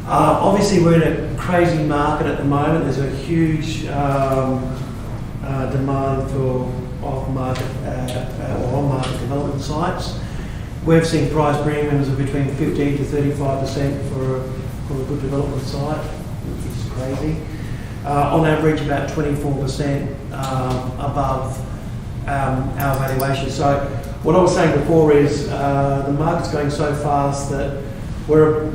Speaker 17: Obviously, we're in a crazy market at the moment. There's a huge demand for off-market or on-market development sites. We've seen price premiums of between 15 to 35% for a good development site, which is crazy. On average, about 24% above our valuation. So, what I was saying before is the market's going so fast that we're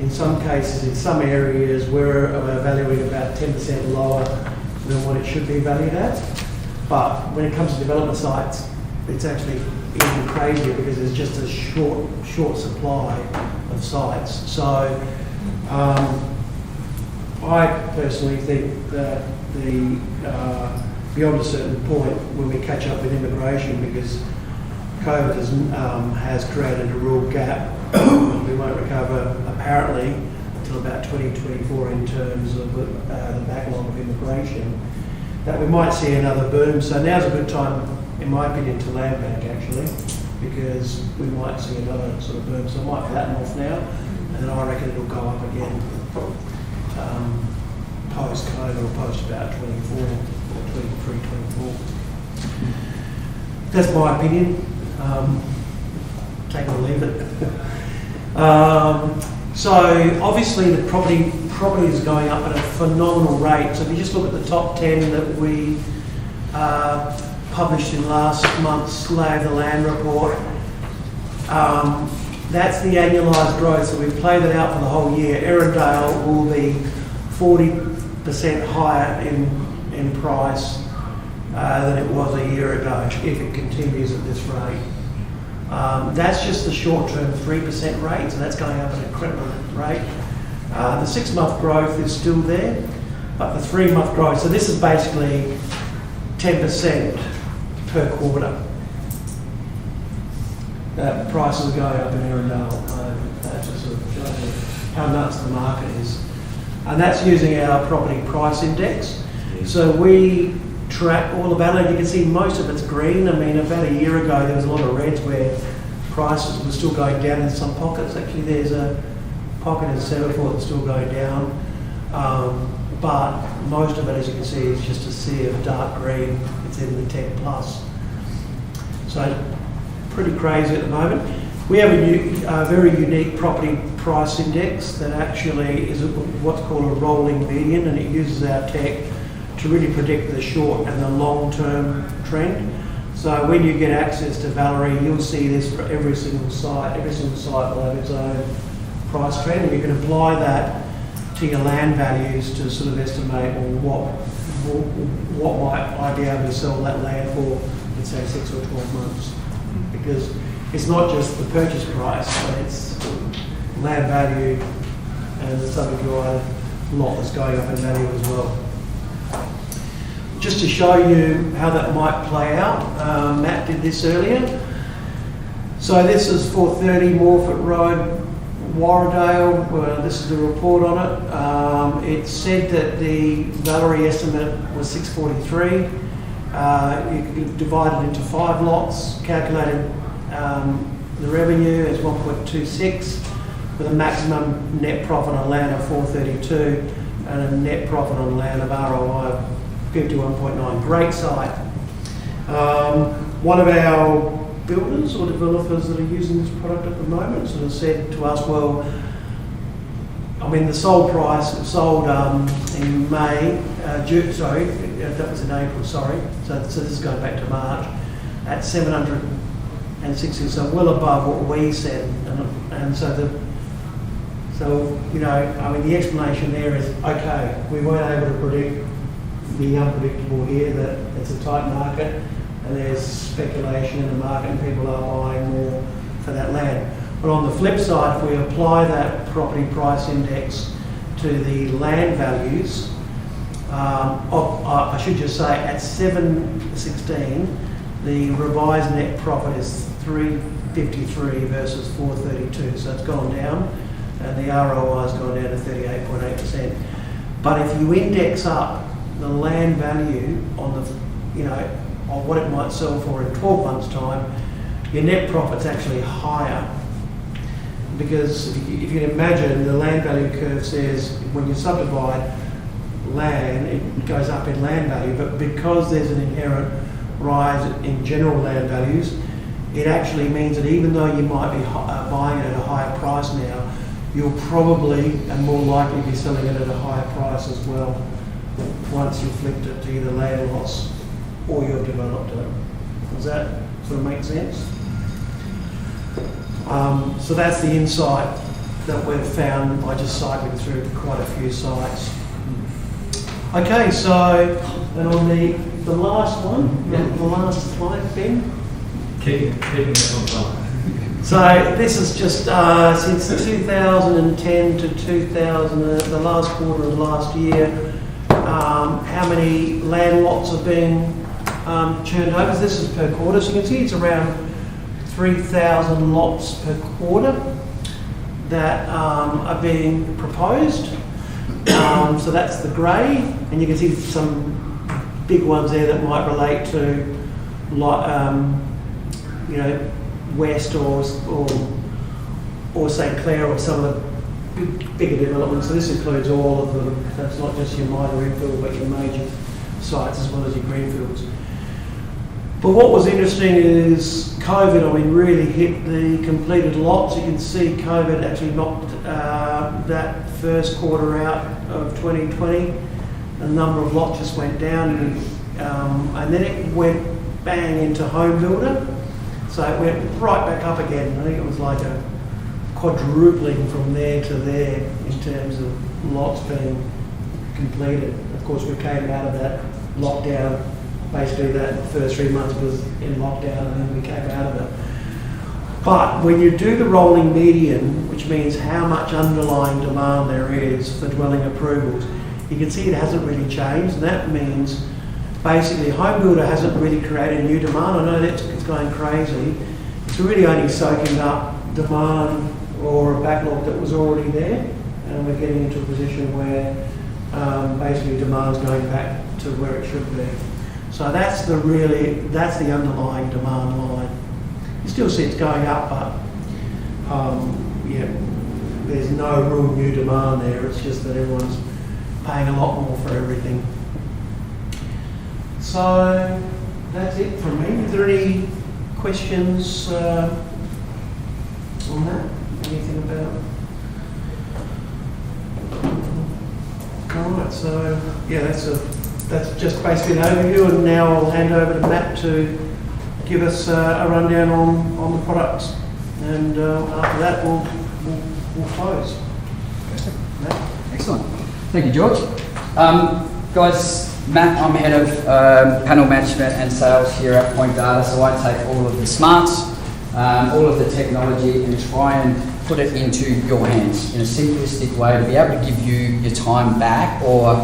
Speaker 17: in some cases, in some areas, we're valuing about 10% lower than what it should be valued at. But when it comes to development sites, it's actually even crazier because there's just a short supply of sites. So I personally think that beyond a certain point, when we catch up with immigration, because COVID has created a real gap, we won't recover apparently until about 2024 in terms of the backlog of immigration, that we might see another boom. So now's a good time, in my opinion, to land bank actually, because we might see another sort of boom. So it might flatten off now, and then I reckon it'll go up again post-COVID or post about 24 or 23, 24. That's my opinion. Take it or leave it. So obviously the property is going up at a phenomenal rate. So if you just look at the top 10 that we published in last month's Lay of the Land report, that's the annualised growth. So we've played it out for the whole year. Erindale will be 40% higher in price than it was a year ago if it continues at this rate. That's just the short-term 3% rate, so that's going up at an incredible rate. The 6-month growth is still there, but the 3-month growth, so this is basically 10% per quarter. Prices are going up in Erindale. That's just sort of how nuts the market is. And that's using our property price index. So we track all about it. You can see most of it's green. I mean, about a year ago, there was a lot of reds where prices were still going down in some pockets. Actually, there's a pocket in Severford that's still going down. But most of it, as you can see, is just a sea of dark green. It's in the 10 plus. So pretty crazy at the moment. We have a very unique property price index that actually is what's called a rolling median, and it uses our tech to really predict the short and the long-term trend. So when you get access to Valerie, you'll see this for every single site. Every single site will have its own price trend, and you can apply that to your land values to sort of estimate what might I be able to sell that land for, let's say 6 or 12 months. Because it's not just the purchase price, but it's land value and the subdivided lot that's going up in value as well. Just to show you how that might play out, Matt did this earlier. So this is 430 Morford Road, Warradale. This is the report on it. It said that the Valerie estimate was 643. You could divide it into 5 lots, calculated the revenue as 1.26 with a maximum net profit on land of 432 and a net profit on land of ROI of 51.9. Great site. One of our builders or developers that are using this product at the moment sort of said to us, well, I mean, the sold price sold in May, that was in April, sorry. So this is going back to March at 760, so well above what we said. And so you know, I mean, the explanation there is, okay, we weren't able to predict the unpredictable here, that it's a tight market and there's speculation in the market and people are buying more for that land. But on the flip side, if we apply that property price index to the land values, I should just say at 716, the revised net profit is 353 versus 432, so it's gone down, and the ROI has gone down to 38.8%. But if you index up the land value on the, you know, of what it might sell for in 12 months' time, your net profit's actually higher. Because if you can imagine, the land value curve says when you subdivide land, it goes up in land value, but because there's an inherent rise in general land values, it actually means that even though you might be buying it at a higher price now, you'll probably and more likely be selling it at a higher price as well once you've flipped it to either land loss or you've developed it. Does that sort of make sense? So that's the insight that we've found by just cycling through quite a few sites. Okay, so and on the last one, the last slide, Ben.
Speaker 6: Keeping it on time.
Speaker 17: So this is just since 2010 to 2000, the last quarter of last year, how many land lots are being churned over. This is per quarter, so you can see it's around 3,000 lots per quarter that are being proposed. So that's the grey, and you can see some big ones there that might relate to, you know, West or St Clair or some of the bigger developments. So this includes all of them. So it's not just your minor infill, but your major sites as well as your greenfields. But what was interesting is COVID, I mean, really hit the completed lots. You can see COVID actually knocked that first quarter out of 2020. The number of lots just went down, and then it went bang into home builder. So it went right back up again. I think it was like a quadrupling from there to there in terms of lots being completed. Of course, we came out of that lockdown. Basically, that first 3 months was in lockdown, and then we came out of it. But when you do the rolling median, which means how much underlying demand there is for dwelling approvals, you can see it hasn't really changed. And that means basically home builder hasn't really created new demand. I know that it's going crazy. It's really only soaking up demand or a backlog that was already there. and we're getting into a position where basically demand's going back to where it should be. So that's the underlying demand line. You still see it's going up, but there's no real new demand there. It's just that everyone's paying a lot more for everything. So that's it from me. Is there any questions on that? Anything about? All right. So that's just basically an overview, and now I'll hand over to Matt to give us a rundown on the products, and after that we'll close.
Speaker 3: Excellent. Thank you, George. Guys, Matt, I'm head of panel management and sales here at Point Data, so I take all of the smarts, all of the technology, and try and put it into your hands in a simplistic way to be able to give you your time back, or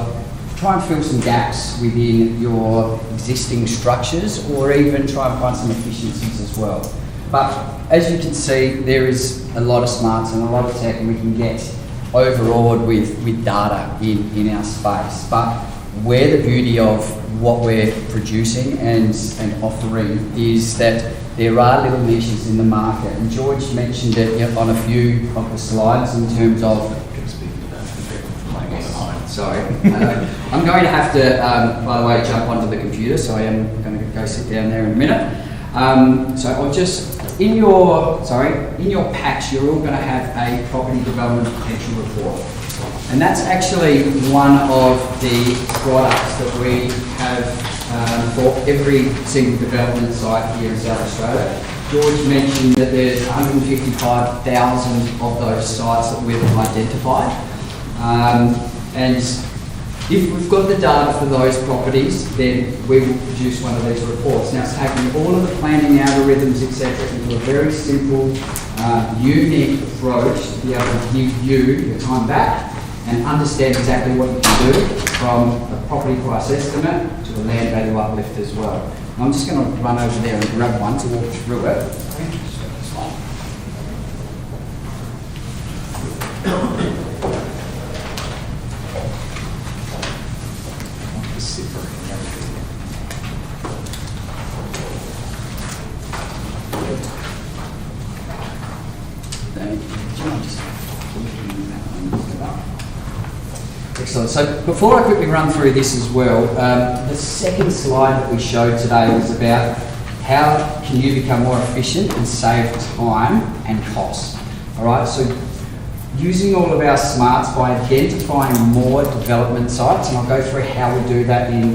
Speaker 3: try and fill some gaps within your existing structures, or even try and find some efficiencies as well. But as you can see, there is a lot of smarts and a lot of tech, and we can get overawed with data in our space. But where the beauty of what we're producing and offering is that there are little niches in the market, and George mentioned it on a few of the slides in terms of. Sorry, I'm going to have to, by the way, jump onto the computer, so I am going to go sit down there in a minute. So I'll just, in your packs, you're all going to have a property development potential report. And that's actually one of the products that we have for every single development site here in South Australia. George mentioned that there's 155,000 of those sites that we've identified. And if we've got the data for those properties, then we will produce one of these reports. Now, it's taking all of the planning algorithms, etc., into a very simple, unique approach to be able to give you your time back and understand exactly what you can do, from a property price estimate to a land value uplift as well. And I'm just going to run over there and grab one to walk through it. Excellent. So before I quickly run through this as well, the second slide that we showed today was about how can you become more efficient and save time and costs. All right. So using all of our smarts by identifying more development sites, and I'll go through how we do that in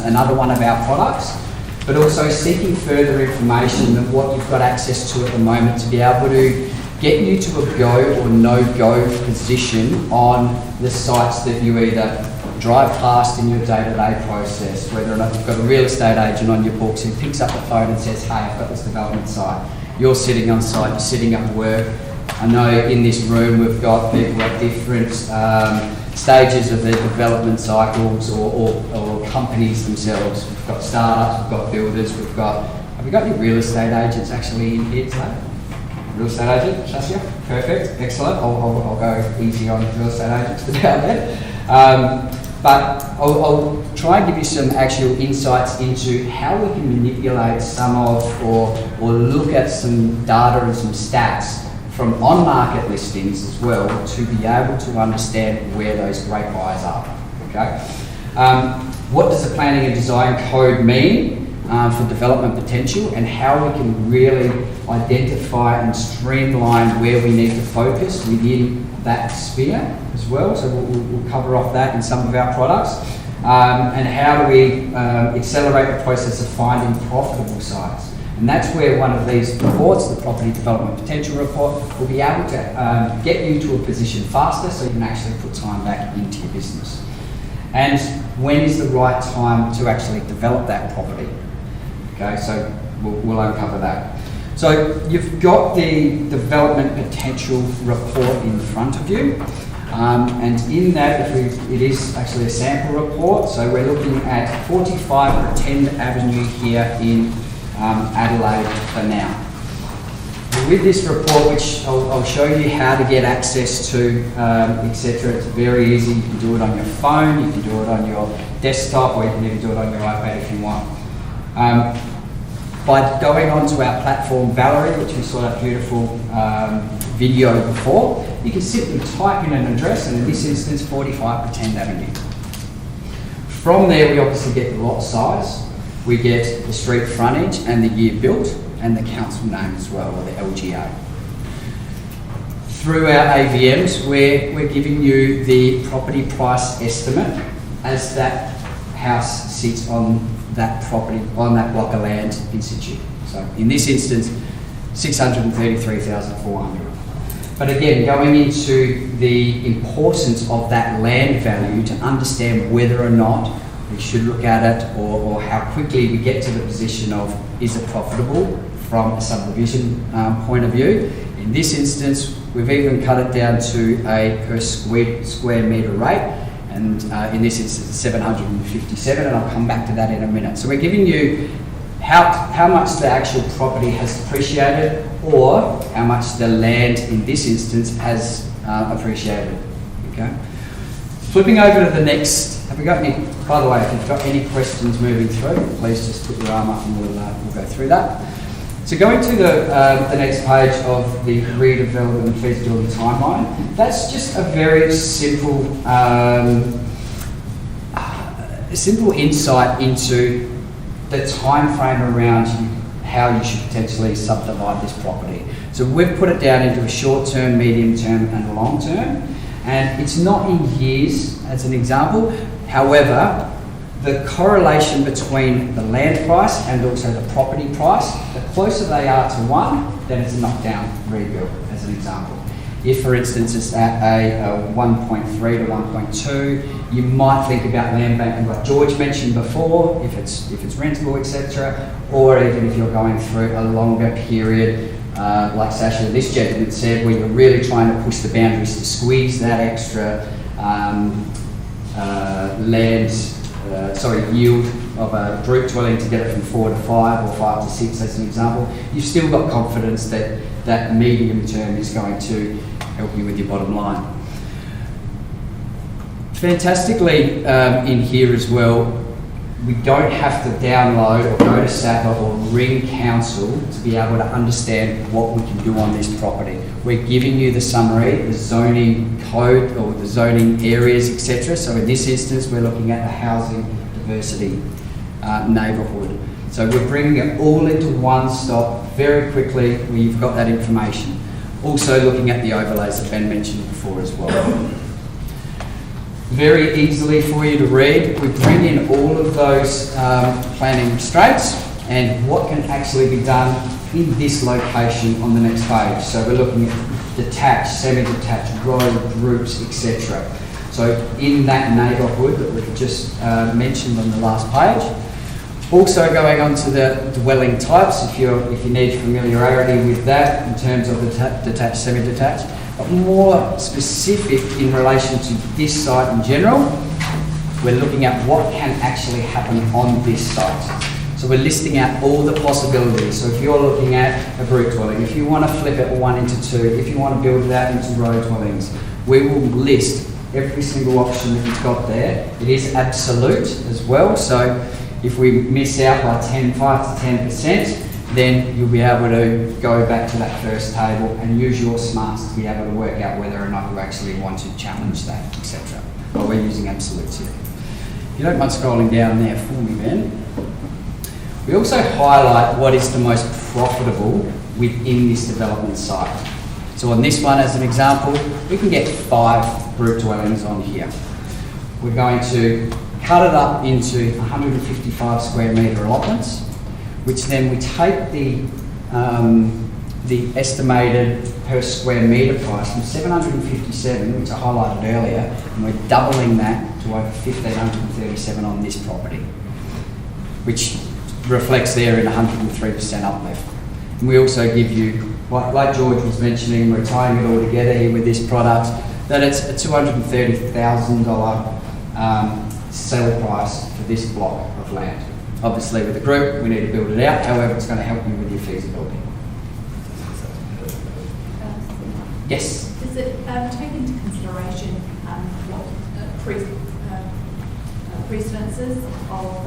Speaker 3: another one of our products, but also seeking further information of what you've got access to at the moment to be able to get you to a go or no-go position on the sites that you either drive past in your day-to-day process, whether or not you've got a real estate agent on your books who picks up the phone and says, hey, I've got this development site. You're sitting on site, you're sitting up work. I know in this room we've got people at different stages of their development cycles or companies themselves. We've got startups, we've got builders, have we got any real estate agents actually in here today? Real estate agent, Shasya? Perfect, excellent. I'll go easy on real estate agents for now then. But I'll try and give you some actual insights into how we can manipulate some of or look at some data and some stats from on-market listings as well to be able to understand where those great buys are. Okay. What does the planning and design code mean for development potential, and how we can really identify and streamline where we need to focus within that sphere as well. So we'll cover off that in some of our products. And how do we accelerate the process of finding profitable sites? And that's where one of these reports, the Property Development Potential Report, will be able to get you to a position faster so you can actually put time back into your business. And when is the right time to actually develop that property? Okay, so we'll uncover that. So you've got the Development Potential Report in front of you. And in that, it is actually a sample report. So we're looking at 45 Pretend Avenue here in Adelaide for now. So with this report, which I'll show you how to get access to, etc. It's very easy. You can do it on your phone, you can do it on your desktop, or you can even do it on your iPad if you want. By going onto our platform, Valerie, which we saw that beautiful video before, you can simply type in an address, and in this instance, 45 Pretend Avenue. From there, we obviously get the lot size, we get the street frontage and the year built, and the council name as well, or the LGA. Through our AVMs, we're giving you the property price estimate as that house sits on that property, on that block of land in situ. So in this instance, 633,400. But again, going into the importance of that land value to understand whether or not we should look at it, or how quickly we get to the position of, is it profitable from a subdivision point of view. In this instance, we've even cut it down to a per square metre rate, and in this instance, 757, and I'll come back to that in a minute. So we're giving you how much the actual property has appreciated, or how much the land in this instance has appreciated. Okay. Flipping over to the next, have we got any, by the way, if you've got any questions moving through, please just put your arm up and we'll go through that. So going to the next page of the redevelopment feasibility timeline, that's just a very simple insight into the time frame around how you should potentially subdivide this property. So we've put it down into a short term, medium term and a long term, and it's not in years as an example. However, the correlation between the land price and also the property price, the closer they are to one, then it's a knockdown rebuild, as an example. If, for instance, it's at a 1.3 to 1.2, you might think about land banking, like George mentioned before, if it's rentable, etc., or even if you're going through a longer period, like Sasha, this gentleman said, where you're really trying to push the boundaries to squeeze that extra yield of a group dwelling to get it from 4 to 5 or 5 to 6 as an example. You've still got confidence that that medium term is going to help you with your bottom line. Fantastically in here as well, we don't have to download or go to SAPA or ring council to be able to understand what we can do on this property. We're giving you the summary, the zoning code or the zoning areas, etc. So in this instance, we're looking at the housing diversity neighbourhood. So we're bringing it all into one stop very quickly where you've got that information. Also looking at the overlays that Ben mentioned before as well. Very easily for you to read. We bring in all of those planning restraints and what can actually be done in this location on the next page. So we're looking at detached, semi-detached, road, groups, etc. So in that neighbourhood that we've just mentioned on the last page. Also going on to the dwelling types, if you need familiarity with that in terms of the detached, semi-detached, but more specific in relation to this site in general, we're looking at what can actually happen on this site. So we're listing out all the possibilities. So if you're looking at a group dwelling, if you want to flip it 1 into 2, if you want to build that into road dwellings, we will list every single option that you've got there. It is absolute as well. So if we miss out by 5 to 10%, then you'll be able to go back to that first table and use your smarts to be able to work out whether or not you actually want to challenge that, etc. But we're using absolutes here. If you don't mind scrolling down there for me, Ben. We also highlight what is the most profitable within this development site. So on this one, as an example, we can get 5 group dwellings on here. We're going to cut it up into 155 square metre allotments, which then we take the estimated per square metre price from 757, which I highlighted earlier, and we're doubling that to over 1,537 on this property, which reflects there in 103% uplift. And we also give you, like George was mentioning, we're tying it all together here with this product, that it's a $230,000 sell price for this block of land. Obviously with the group, we need to build it out, however it's going to help you with your feasibility. Yes.
Speaker 15: Does it take into consideration what precedences of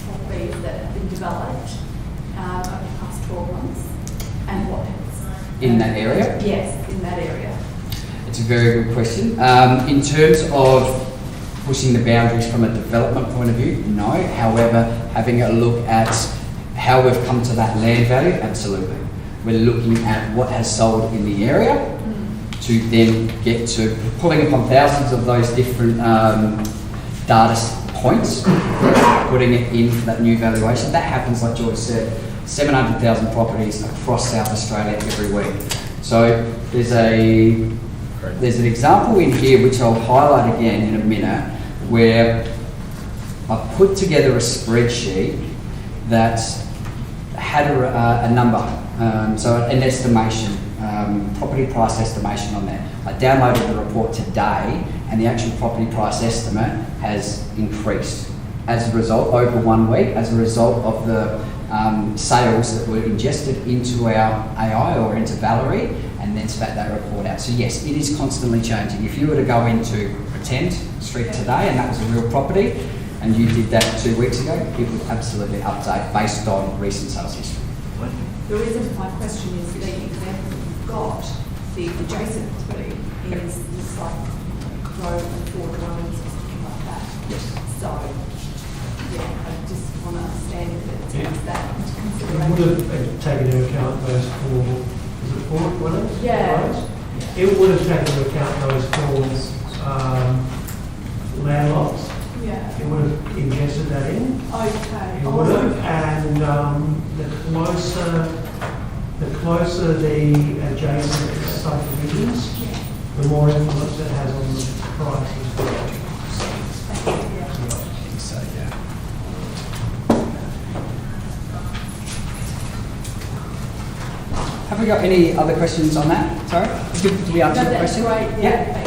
Speaker 15: properties that have been developed over the past 12 months and what has...
Speaker 3: In that area?
Speaker 15: Yes, in that area.
Speaker 3: It's a very good question. In terms of pushing the boundaries from a development point of view, no. However, having a look at how we've come to that land value, absolutely. We're looking at what has sold in the area to then get to pulling upon thousands of those different data points, putting it in for that new valuation. That happens, like George said, 700,000 properties across South Australia every week. So there's an example in here which I'll highlight again in a minute, where I've put together a spreadsheet that had a number, so an estimation, property price estimation on there. I downloaded the report today and the actual property price estimate has increased as a result over 1 week, as a result of the sales that were ingested into our AI or into Valerie and then spat that report out. So yes, it is constantly changing. If you were to go into Pretend Street today and that was a real property and you did that 2 weeks ago, it would absolutely update based on recent sales history.
Speaker 15: The reason for my question is the example you've got, the adjacent property is this like row and 4 dwellings or something like that.
Speaker 3: Yes.
Speaker 15: So, yeah, I just want to understand if it takes that into
Speaker 17: It
Speaker 15: consideration.
Speaker 17: would have taken into account those 4, is it 4 dwellings?
Speaker 15: Yeah.
Speaker 17: It would have taken into account those 4 land lots.
Speaker 15: Yeah.
Speaker 17: It would have ingested that in.
Speaker 15: Okay.
Speaker 17: It would have, and the closer the adjacent subdivisions, the more influence it has on the price as well.
Speaker 3: So, yeah. Have we got any other questions on that? Sorry? Did we answer the question?
Speaker 15: Right. Yeah.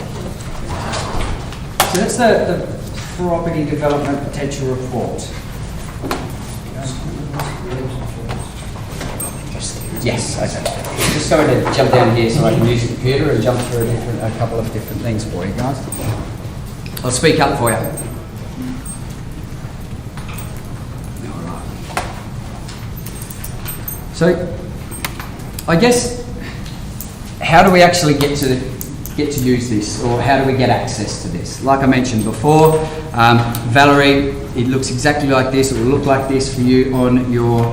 Speaker 3: So that's the property development potential report. Yes, okay. Just going to jump down here so I can use the computer and jump through a couple of different things for you guys. I'll speak up for you. Alright. So, I guess, how do we actually get to use this, or how do we get access to this? Like I mentioned before, Valerie, it looks exactly like this. It will look like this for you on your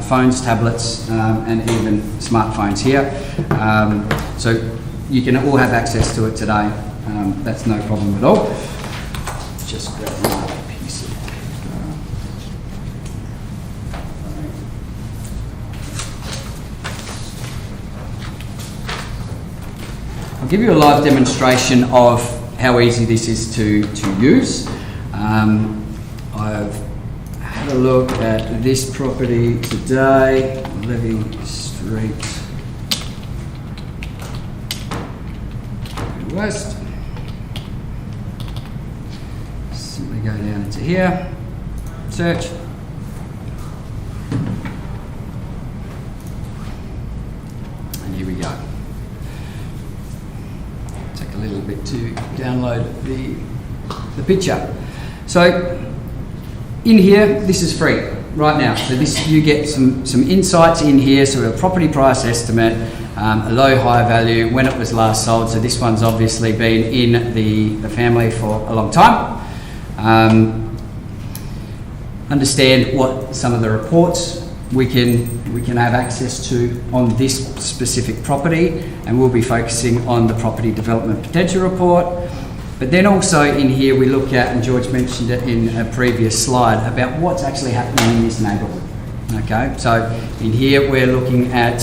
Speaker 3: phones, tablets, and even smartphones here. So you can all have access to it today. That's no problem at all. Just grab another piece of paper. I'll give you a live demonstration of how easy this is to use. I've had a look at this property today, Levy Street West. Simply go down into here, search. And here we go. Take a little bit to download the picture. So in here, this is free right now. So this, you get some insights in here. So a property price estimate, a low, high value, when it was last sold. So this one's obviously been in the family for a long time. Understand what some of the reports we can have access to on this specific property, and we'll be focusing on the property development potential report. But then also in here we look at, and George mentioned it in a previous slide, about what's actually happening in this neighbourhood. Okay, so in here we're looking at,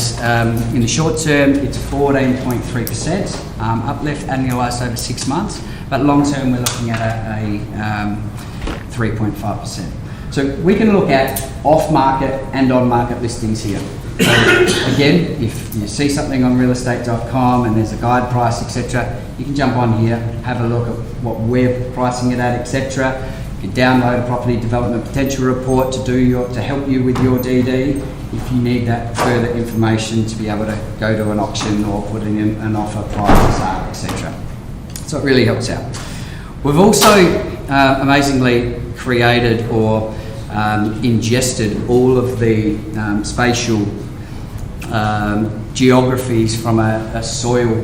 Speaker 3: in the short term, it's 14.3% uplift annualised over 6 months, but long term we're looking at a 3.5%. So we can look at off-market and on-market listings here. So again, if you see something on realestate.com and there's a guide price, etc., you can jump on here, have a look at what we're pricing it at, etc. You can download a property development potential report to help you with your DD if you need that further information to be able to go to an auction or put in an offer prior to sale, etc. So it really helps out. We've also amazingly created or ingested all of the spatial geographies from a soil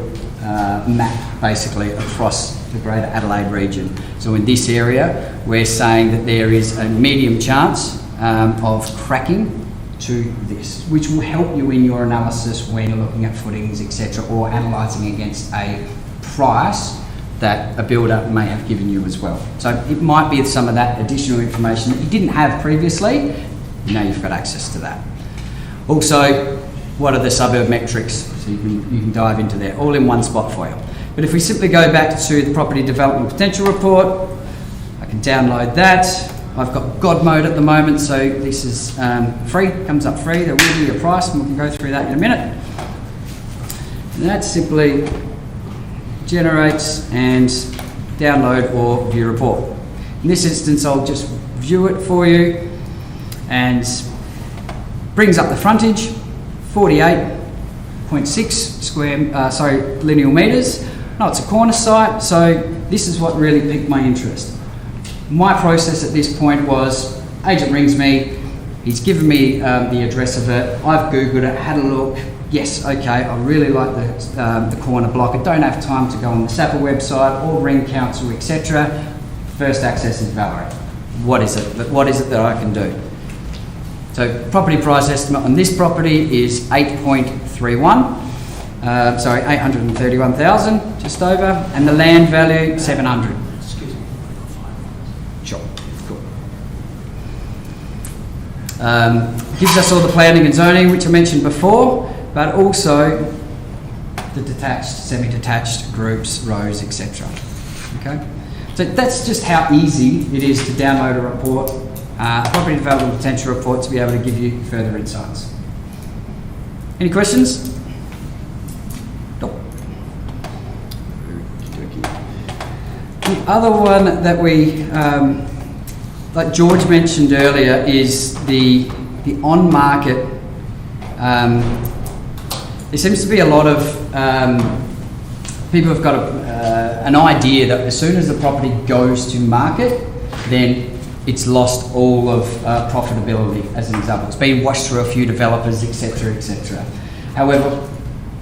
Speaker 3: map basically across the Greater Adelaide region. So in this area, we're saying that there is a medium chance of cracking to this, which will help you in your analysis when you're looking at footings, etc., or analysing against a price that a builder may have given you as well. So it might be some of that additional information that you didn't have previously. Now you've got access to that. Also, what are the suburb metrics? So you can dive into there, all in one spot for you. But if we simply go back to the Property Development Potential Report, I can download that. I've got God mode at the moment, so this is free, comes up free. There will be a price, and we can go through that in a minute. And that simply generates and download or view report. In this instance, I'll just view it for you and brings up the frontage, 48.6 lineal metres. No, it's a corner site, so this is what really piqued my interest. My process at this point was, agent rings me, he's given me the address of it, I've Googled it, had a look, yes, okay, I really like the corner block, I don't have time to go on the SAPA website or ring council, etc. First access is Valerie. What is it that I can do? So property price estimate on this property is 831,000, just over, and the land value 700. Excuse me. Sure. Cool. Gives us all the planning and zoning, which I mentioned before, but also the detached, semi-detached groups, rows, etc. Okay. So that's just how easy it is to download a report, property development potential report, to be able to give you further insights. Any questions? The other one that we, like George mentioned earlier, is the on-market. There seems to be a lot of people have got an idea that as soon as the property goes to market, then it's lost all of profitability, as an example. It's been washed through a few developers, etc., etc. However,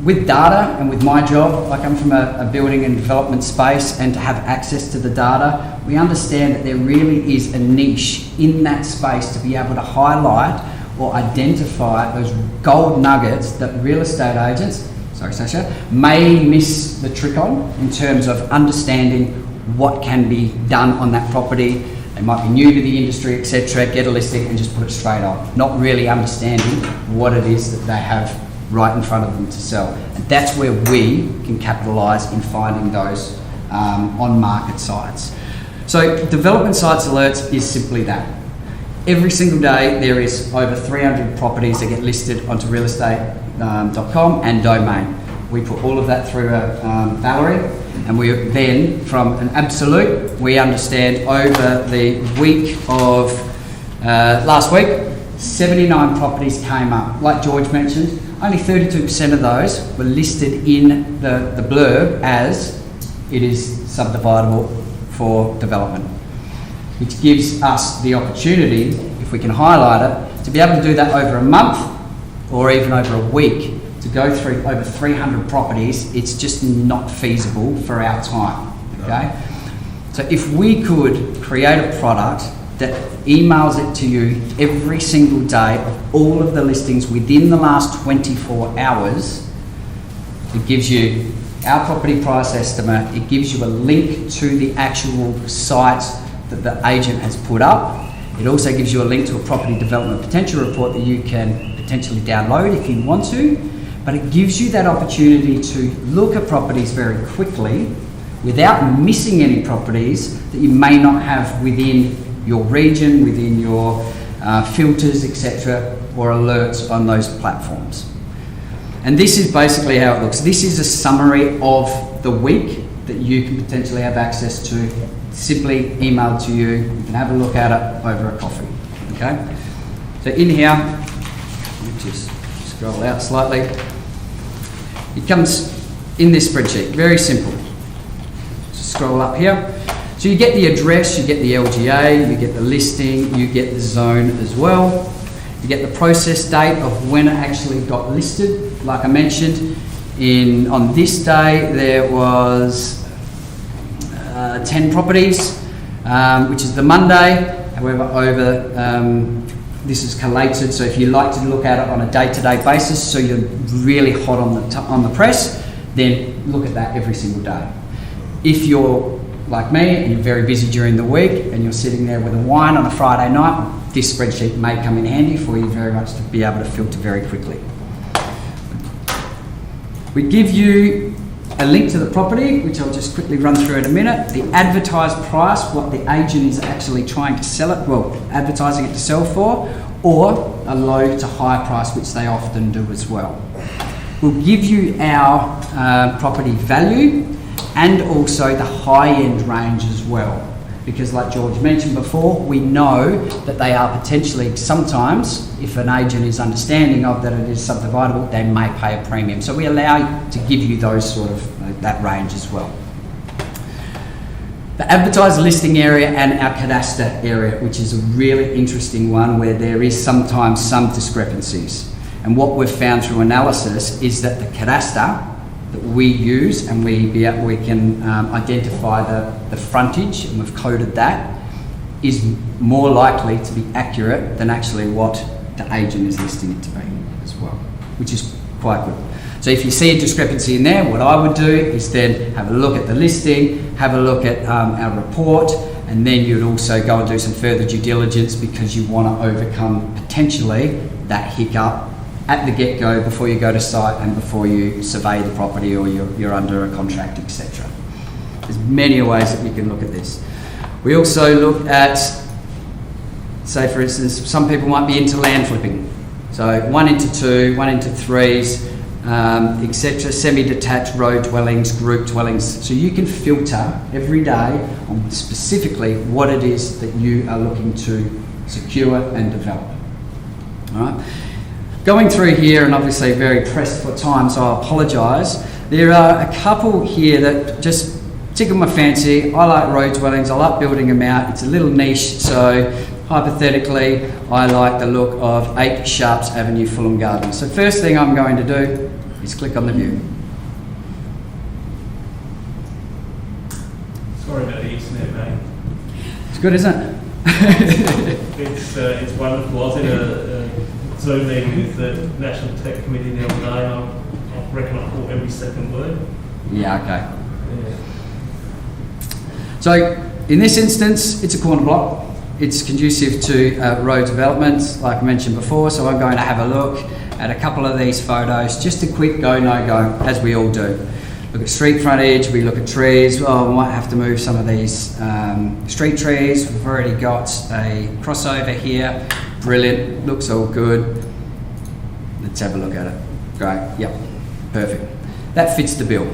Speaker 3: with data and with my job, I come from a building and development space, and to have access to the data, we understand that there really is a niche in that space to be able to highlight or identify those gold nuggets that real estate agents, sorry Sasha, may miss the trick on in terms of understanding what can be done on that property. They might be new to the industry, etc., get a listing and just put it straight on, not really understanding what it is that they have right in front of them to sell. And that's where we can capitalise in finding those on-market sites. So development sites alerts is simply that. Every single day there is over 300 properties that get listed onto realestate.com and Domain. We put all of that through Valerie, and we then, from an absolute, we understand over the week of last week, 79 properties came up. Like George mentioned, only 32% of those were listed in the blurb as it is subdividable for development, which gives us the opportunity, if we can highlight it, to be able to do that over a month or even over a week. To go through over 300 properties, it's just not feasible for our time, okay? So if we could create a product that emails it to you every single day of all of the listings within the last 24 hours, it gives you our property price estimate, it gives you a link to the actual site that the agent has put up. It also gives you a link to a property development potential report that you can potentially download if you want to, but it gives you that opportunity to look at properties very quickly without missing any properties that you may not have within your region, within your filters, etc., or alerts on those platforms. And this is basically how it looks. This is a summary of the week that you can potentially have access to simply emailed to you. You can have a look at it over a coffee. Okay? So in here, let me just scroll out slightly. It comes in this spreadsheet, very simple. Just scroll up here. So you get the address, you get the LGA, you get the listing, you get the zone as well. You get the process date of when it actually got listed. Like I mentioned, on this day there was 10 properties, which is the Monday. However, this is collated, so if you like to look at it on a day-to-day basis, so you're really hot on the press, then look at that every single day. If you're like me and you're very busy during the week and you're sitting there with a wine on a Friday night, this spreadsheet may come in handy for you very much to be able to filter very quickly. We give you a link to the property, which I'll just quickly run through in a minute. The advertised price, what the agent is actually trying to sell it, well, advertising it to sell for, or a low to high price, which they often do as well. We'll give you our property value and also the high-end range as well. Because like George mentioned before, we know that they are potentially, sometimes, if an agent is understanding of that it is subdividable, they may pay a premium. So we allow you to give you those sort of, that range as well. The advertised listing area and our cadastre area, which is a really interesting one where there is sometimes some discrepancies. And what we've found through analysis is that the cadastre that we use, and we can identify the frontage, and we've coded that, is more likely to be accurate than actually what the agent is listing it to be as well, which is quite good. So if you see a discrepancy in there, what I would do is then have a look at the listing, have a look at our report, and then you'd also go and do some further due diligence because you want to overcome potentially that hiccup at the get-go before you go to site and before you survey the property or you're under a contract, etc. There's many ways that we can look at this. We also look at, say for instance, some people might be into land flipping. So 1 into 2, 1 into 3s, etc. Semi-detached road dwellings, group dwellings. So you can filter every day on specifically what it is that you are looking to secure and develop. All right. Going through here, and obviously very pressed for time, so I apologise. There are a couple here that just tickle my fancy. I like road dwellings, I like building them out. It's a little niche, so hypothetically, I like the look of 8 Sharps Avenue, Fulham Gardens. So first thing I'm going to do is click on the view.
Speaker 1: Sorry about the internet, mate.
Speaker 3: It's good, isn't it?
Speaker 1: It's wonderful. I was in a Zoom meeting with the National Tech Committee the other day, and I reckon I caught every second word.
Speaker 3: Yeah, okay.
Speaker 1: Yeah.
Speaker 3: So in this instance, it's a corner block. It's conducive to road development, like I mentioned before, so I'm going to have a look at a couple of these photos, just a quick go, no go, as we all do. Look at street frontage, we look at trees. Well, we might have to move some of these street trees. We've already got a crossover here. Brilliant, looks all good. Let's have a look at it. Great, yep, perfect. That fits the bill.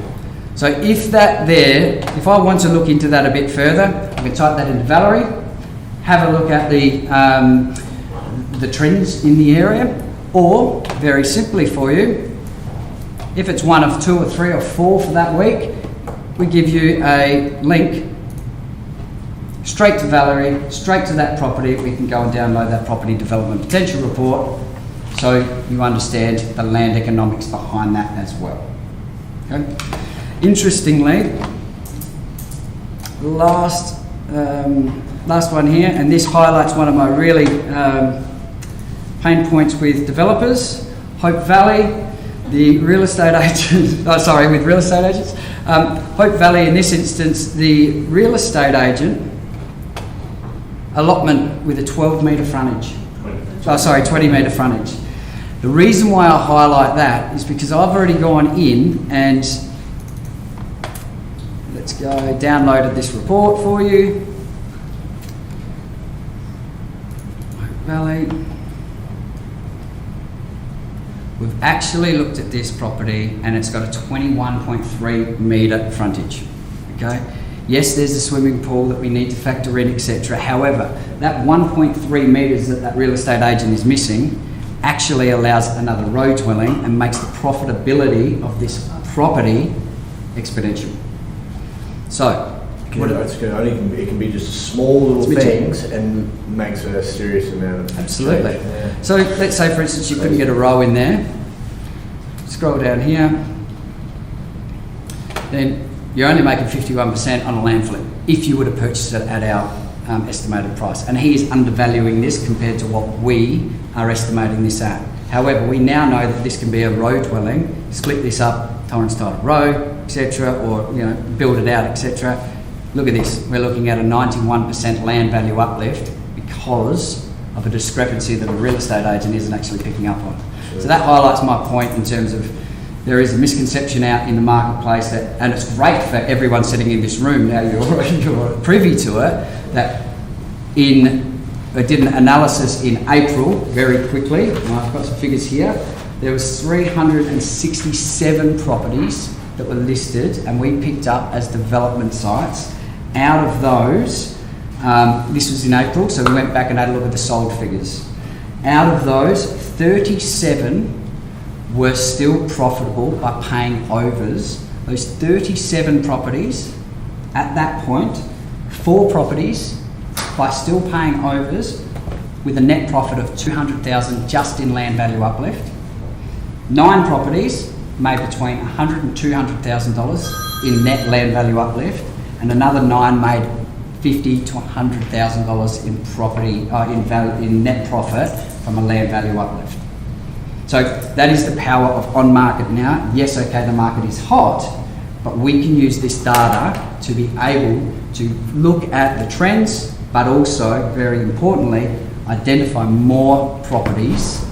Speaker 3: So if I want to look into that a bit further, I can type that into Valerie, have a look at the trends in the area, or very simply for you, if it's one of 2 or 3 or 4 for that week, we give you a link straight to Valerie, straight to that property. We can go and download that property development potential report so you understand the land economics behind that as well. Okay. Interestingly, last one here, and this highlights one of my really pain points with developers. Hope Valley, the real estate agent, with real estate agents. Hope Valley, in this instance, the real estate agent allotment with a 12 metre frontage. 20 metre frontage. The reason why I highlight that is because I've already gone in and downloaded this report for you. Hope Valley. We've actually looked at this property and it's got a 21.3 metre frontage. Okay. Yes, there's a swimming pool that we need to factor in, etc. However, that 1.3 metres that real estate agent is missing actually allows another row dwelling and makes the profitability of this property exponential. So,
Speaker 21: it can be just small little things and makes a serious amount of
Speaker 3: absolutely.
Speaker 21: change. Yeah.
Speaker 3: So let's say, for instance, you couldn't get a row in there. Scroll down here. Then you're only making 51% on a land flip if you were to purchase it at our estimated price. And he is undervaluing this compared to what we are estimating this at. However, we now know that this can be a row dwelling. Split this up, Torrens title row, etc., or build it out, etc. Look at this. We're looking at a 91% land value uplift because of a discrepancy that a real estate agent isn't actually picking up on. Sure. So that highlights my point in terms of there is a misconception out in the marketplace that, and it's great for everyone sitting in this room now, you're privy to it, that I did an analysis in April very quickly, and I've got some figures here. There was 367 properties that were listed and we picked up as development sites. Out of those, this was in April, so we went back and had a look at the sold figures. Out of those, 37 were still profitable by paying overs. Those 37 properties, at that point, 4 properties by still paying overs with a net profit of $200,000 just in land value uplift. 9 properties made between $100,000 and $200,000 in net land value uplift, and another 9 made $50,000 to $100,000 in property in net profit from a land value uplift. So that is the power of on market now. Yes, okay, the market is hot, but we can use this data to be able to look at the trends, but also, very importantly, identify more properties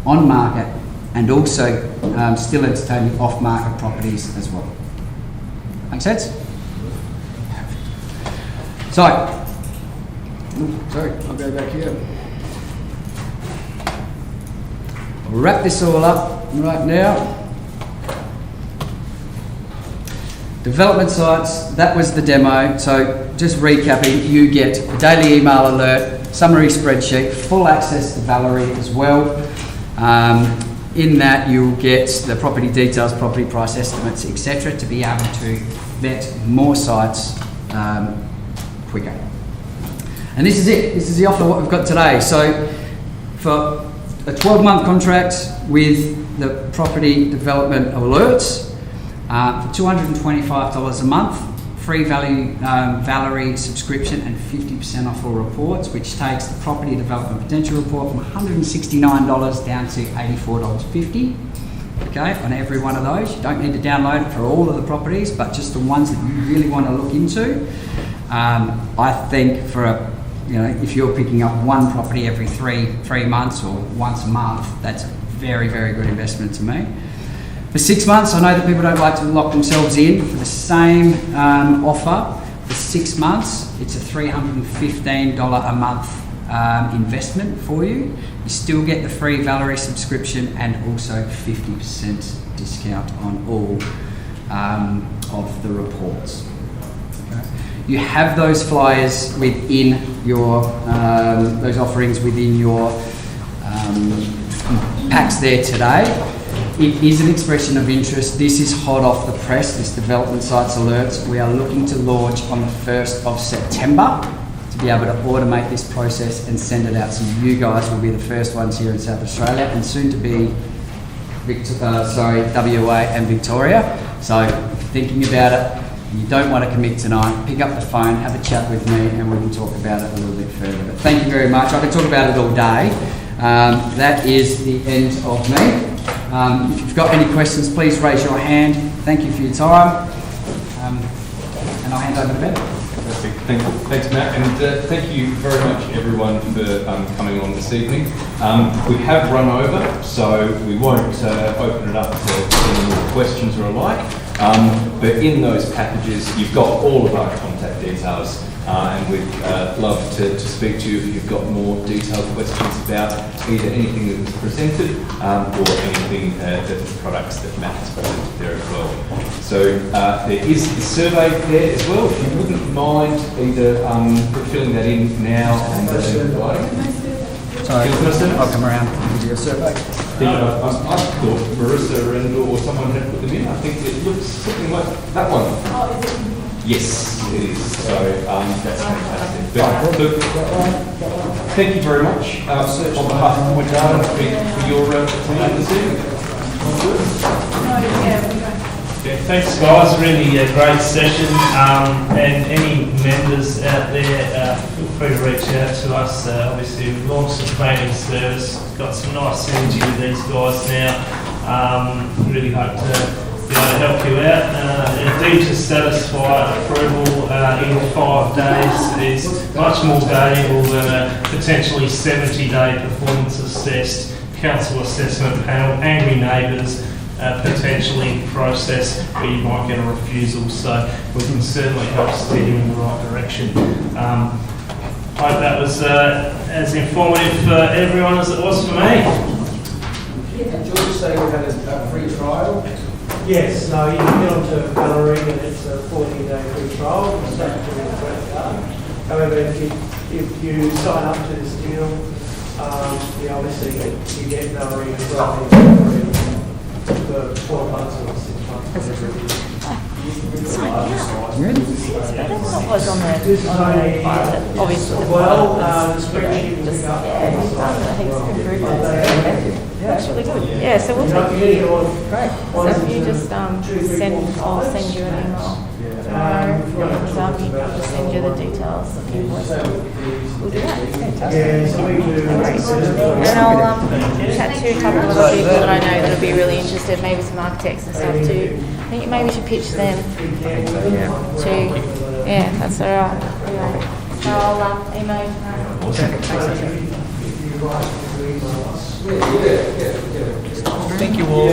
Speaker 3: on market and also still entertaining off-market properties as well. Make sense? So, sorry, I'll go back here. We'll wrap this all up right now. Development sites, that was the demo. So just recapping, you get a daily email alert, summary spreadsheet, full access to Valerie as well. In that you'll get the property details, property price estimates, etc. to be able to vet more sites quicker. And this is it. This is the offer what we've got today. So for a 12-month contract with the property development alerts for $225 a month, free Valerie subscription and 50% off all reports, which takes the property development potential report from $169 down to $84.50. Okay, on every one of those. You don't need to download it for all of the properties, but just the ones that you really want to look into. I think for if you're picking up one property every three months or once a month, that's a very, very good investment to me. For 6 months, I know that people don't like to lock themselves in for the same offer. For 6 months, it's a $315 a month investment for you. You still get the free Valerie subscription and also 50% discount on all of the reports. Okay. You have those flyers within your, those offerings within your packs there today. It is an expression of interest. This is hot off the press, this development sites alerts. We are looking to launch on the 1st of September to be able to automate this process and send it out. So you guys will be the first ones here in South Australia and soon to be WA and Victoria. So if you're thinking about it and you don't want to commit tonight, pick up the phone, have a chat with me and we can talk about it a little bit further. But thank you very much. I can talk about it all day. That is the end of me. If you've got any questions, please raise your hand. Thank you for your time. And I'll hand over to Ben.
Speaker 20: Perfect. Thanks, Matt. And thank you very much, everyone, for coming on this evening. We have run over, so we won't open it up to any more questions or alike. But in those packages, you've got all of our contact details
Speaker 2: and we'd love to speak to you if you've got more detailed questions about either anything that was presented or anything that the products that Matt has presented there as well. So there is the survey there as well. If you wouldn't mind either filling that in now and providing.
Speaker 3: Sorry, I'll come around and give you a survey.
Speaker 2: I thought Marissa or someone had put them in. I think it looks something like that one.
Speaker 15: Oh, is it?
Speaker 2: Yes, it is. So that's fantastic. But, look, thank you very much on behalf of Point Data for your time this evening.
Speaker 1: Yeah, thanks guys, really a great session, and any members out there, feel free to reach out to us. Obviously we've launched the training service, got some nice synergy with these guys now. Really hope to be able to help you out. Indeed, to satisfy approval in 5 days is much more valuable than a potentially 70-day performance assessed council assessment panel, angry neighbours, potentially process where you might get a refusal. So we can certainly help steer you in the right direction. Hope that was as informative for everyone as it was for me.
Speaker 11: And George saying we've had a free trial.
Speaker 17: Yes, no, you can get onto Valerie and it's a 14-day free trial. However, if you sign up to this deal, obviously you get Valerie as well for 12 months or 6 months. Whatever it is.
Speaker 4: What was on the file? Obviously,
Speaker 17: Well, the spreadsheet will
Speaker 4: just,
Speaker 17: pick up.
Speaker 4: I think it's improvement. That's really good. Yeah, so we'll take it. Great. So if you just I'll send you an email tomorrow. Because I'll just send you the details of the invoice. We'll do that.
Speaker 17: Yeah, so we do.
Speaker 4: And I'll chat to a couple of other people that I know that'll be really interested, maybe some architects and stuff too. I think maybe we should pitch them too. Yeah, that's all right. So I'll email you tomorrow.
Speaker 11: Thank you all.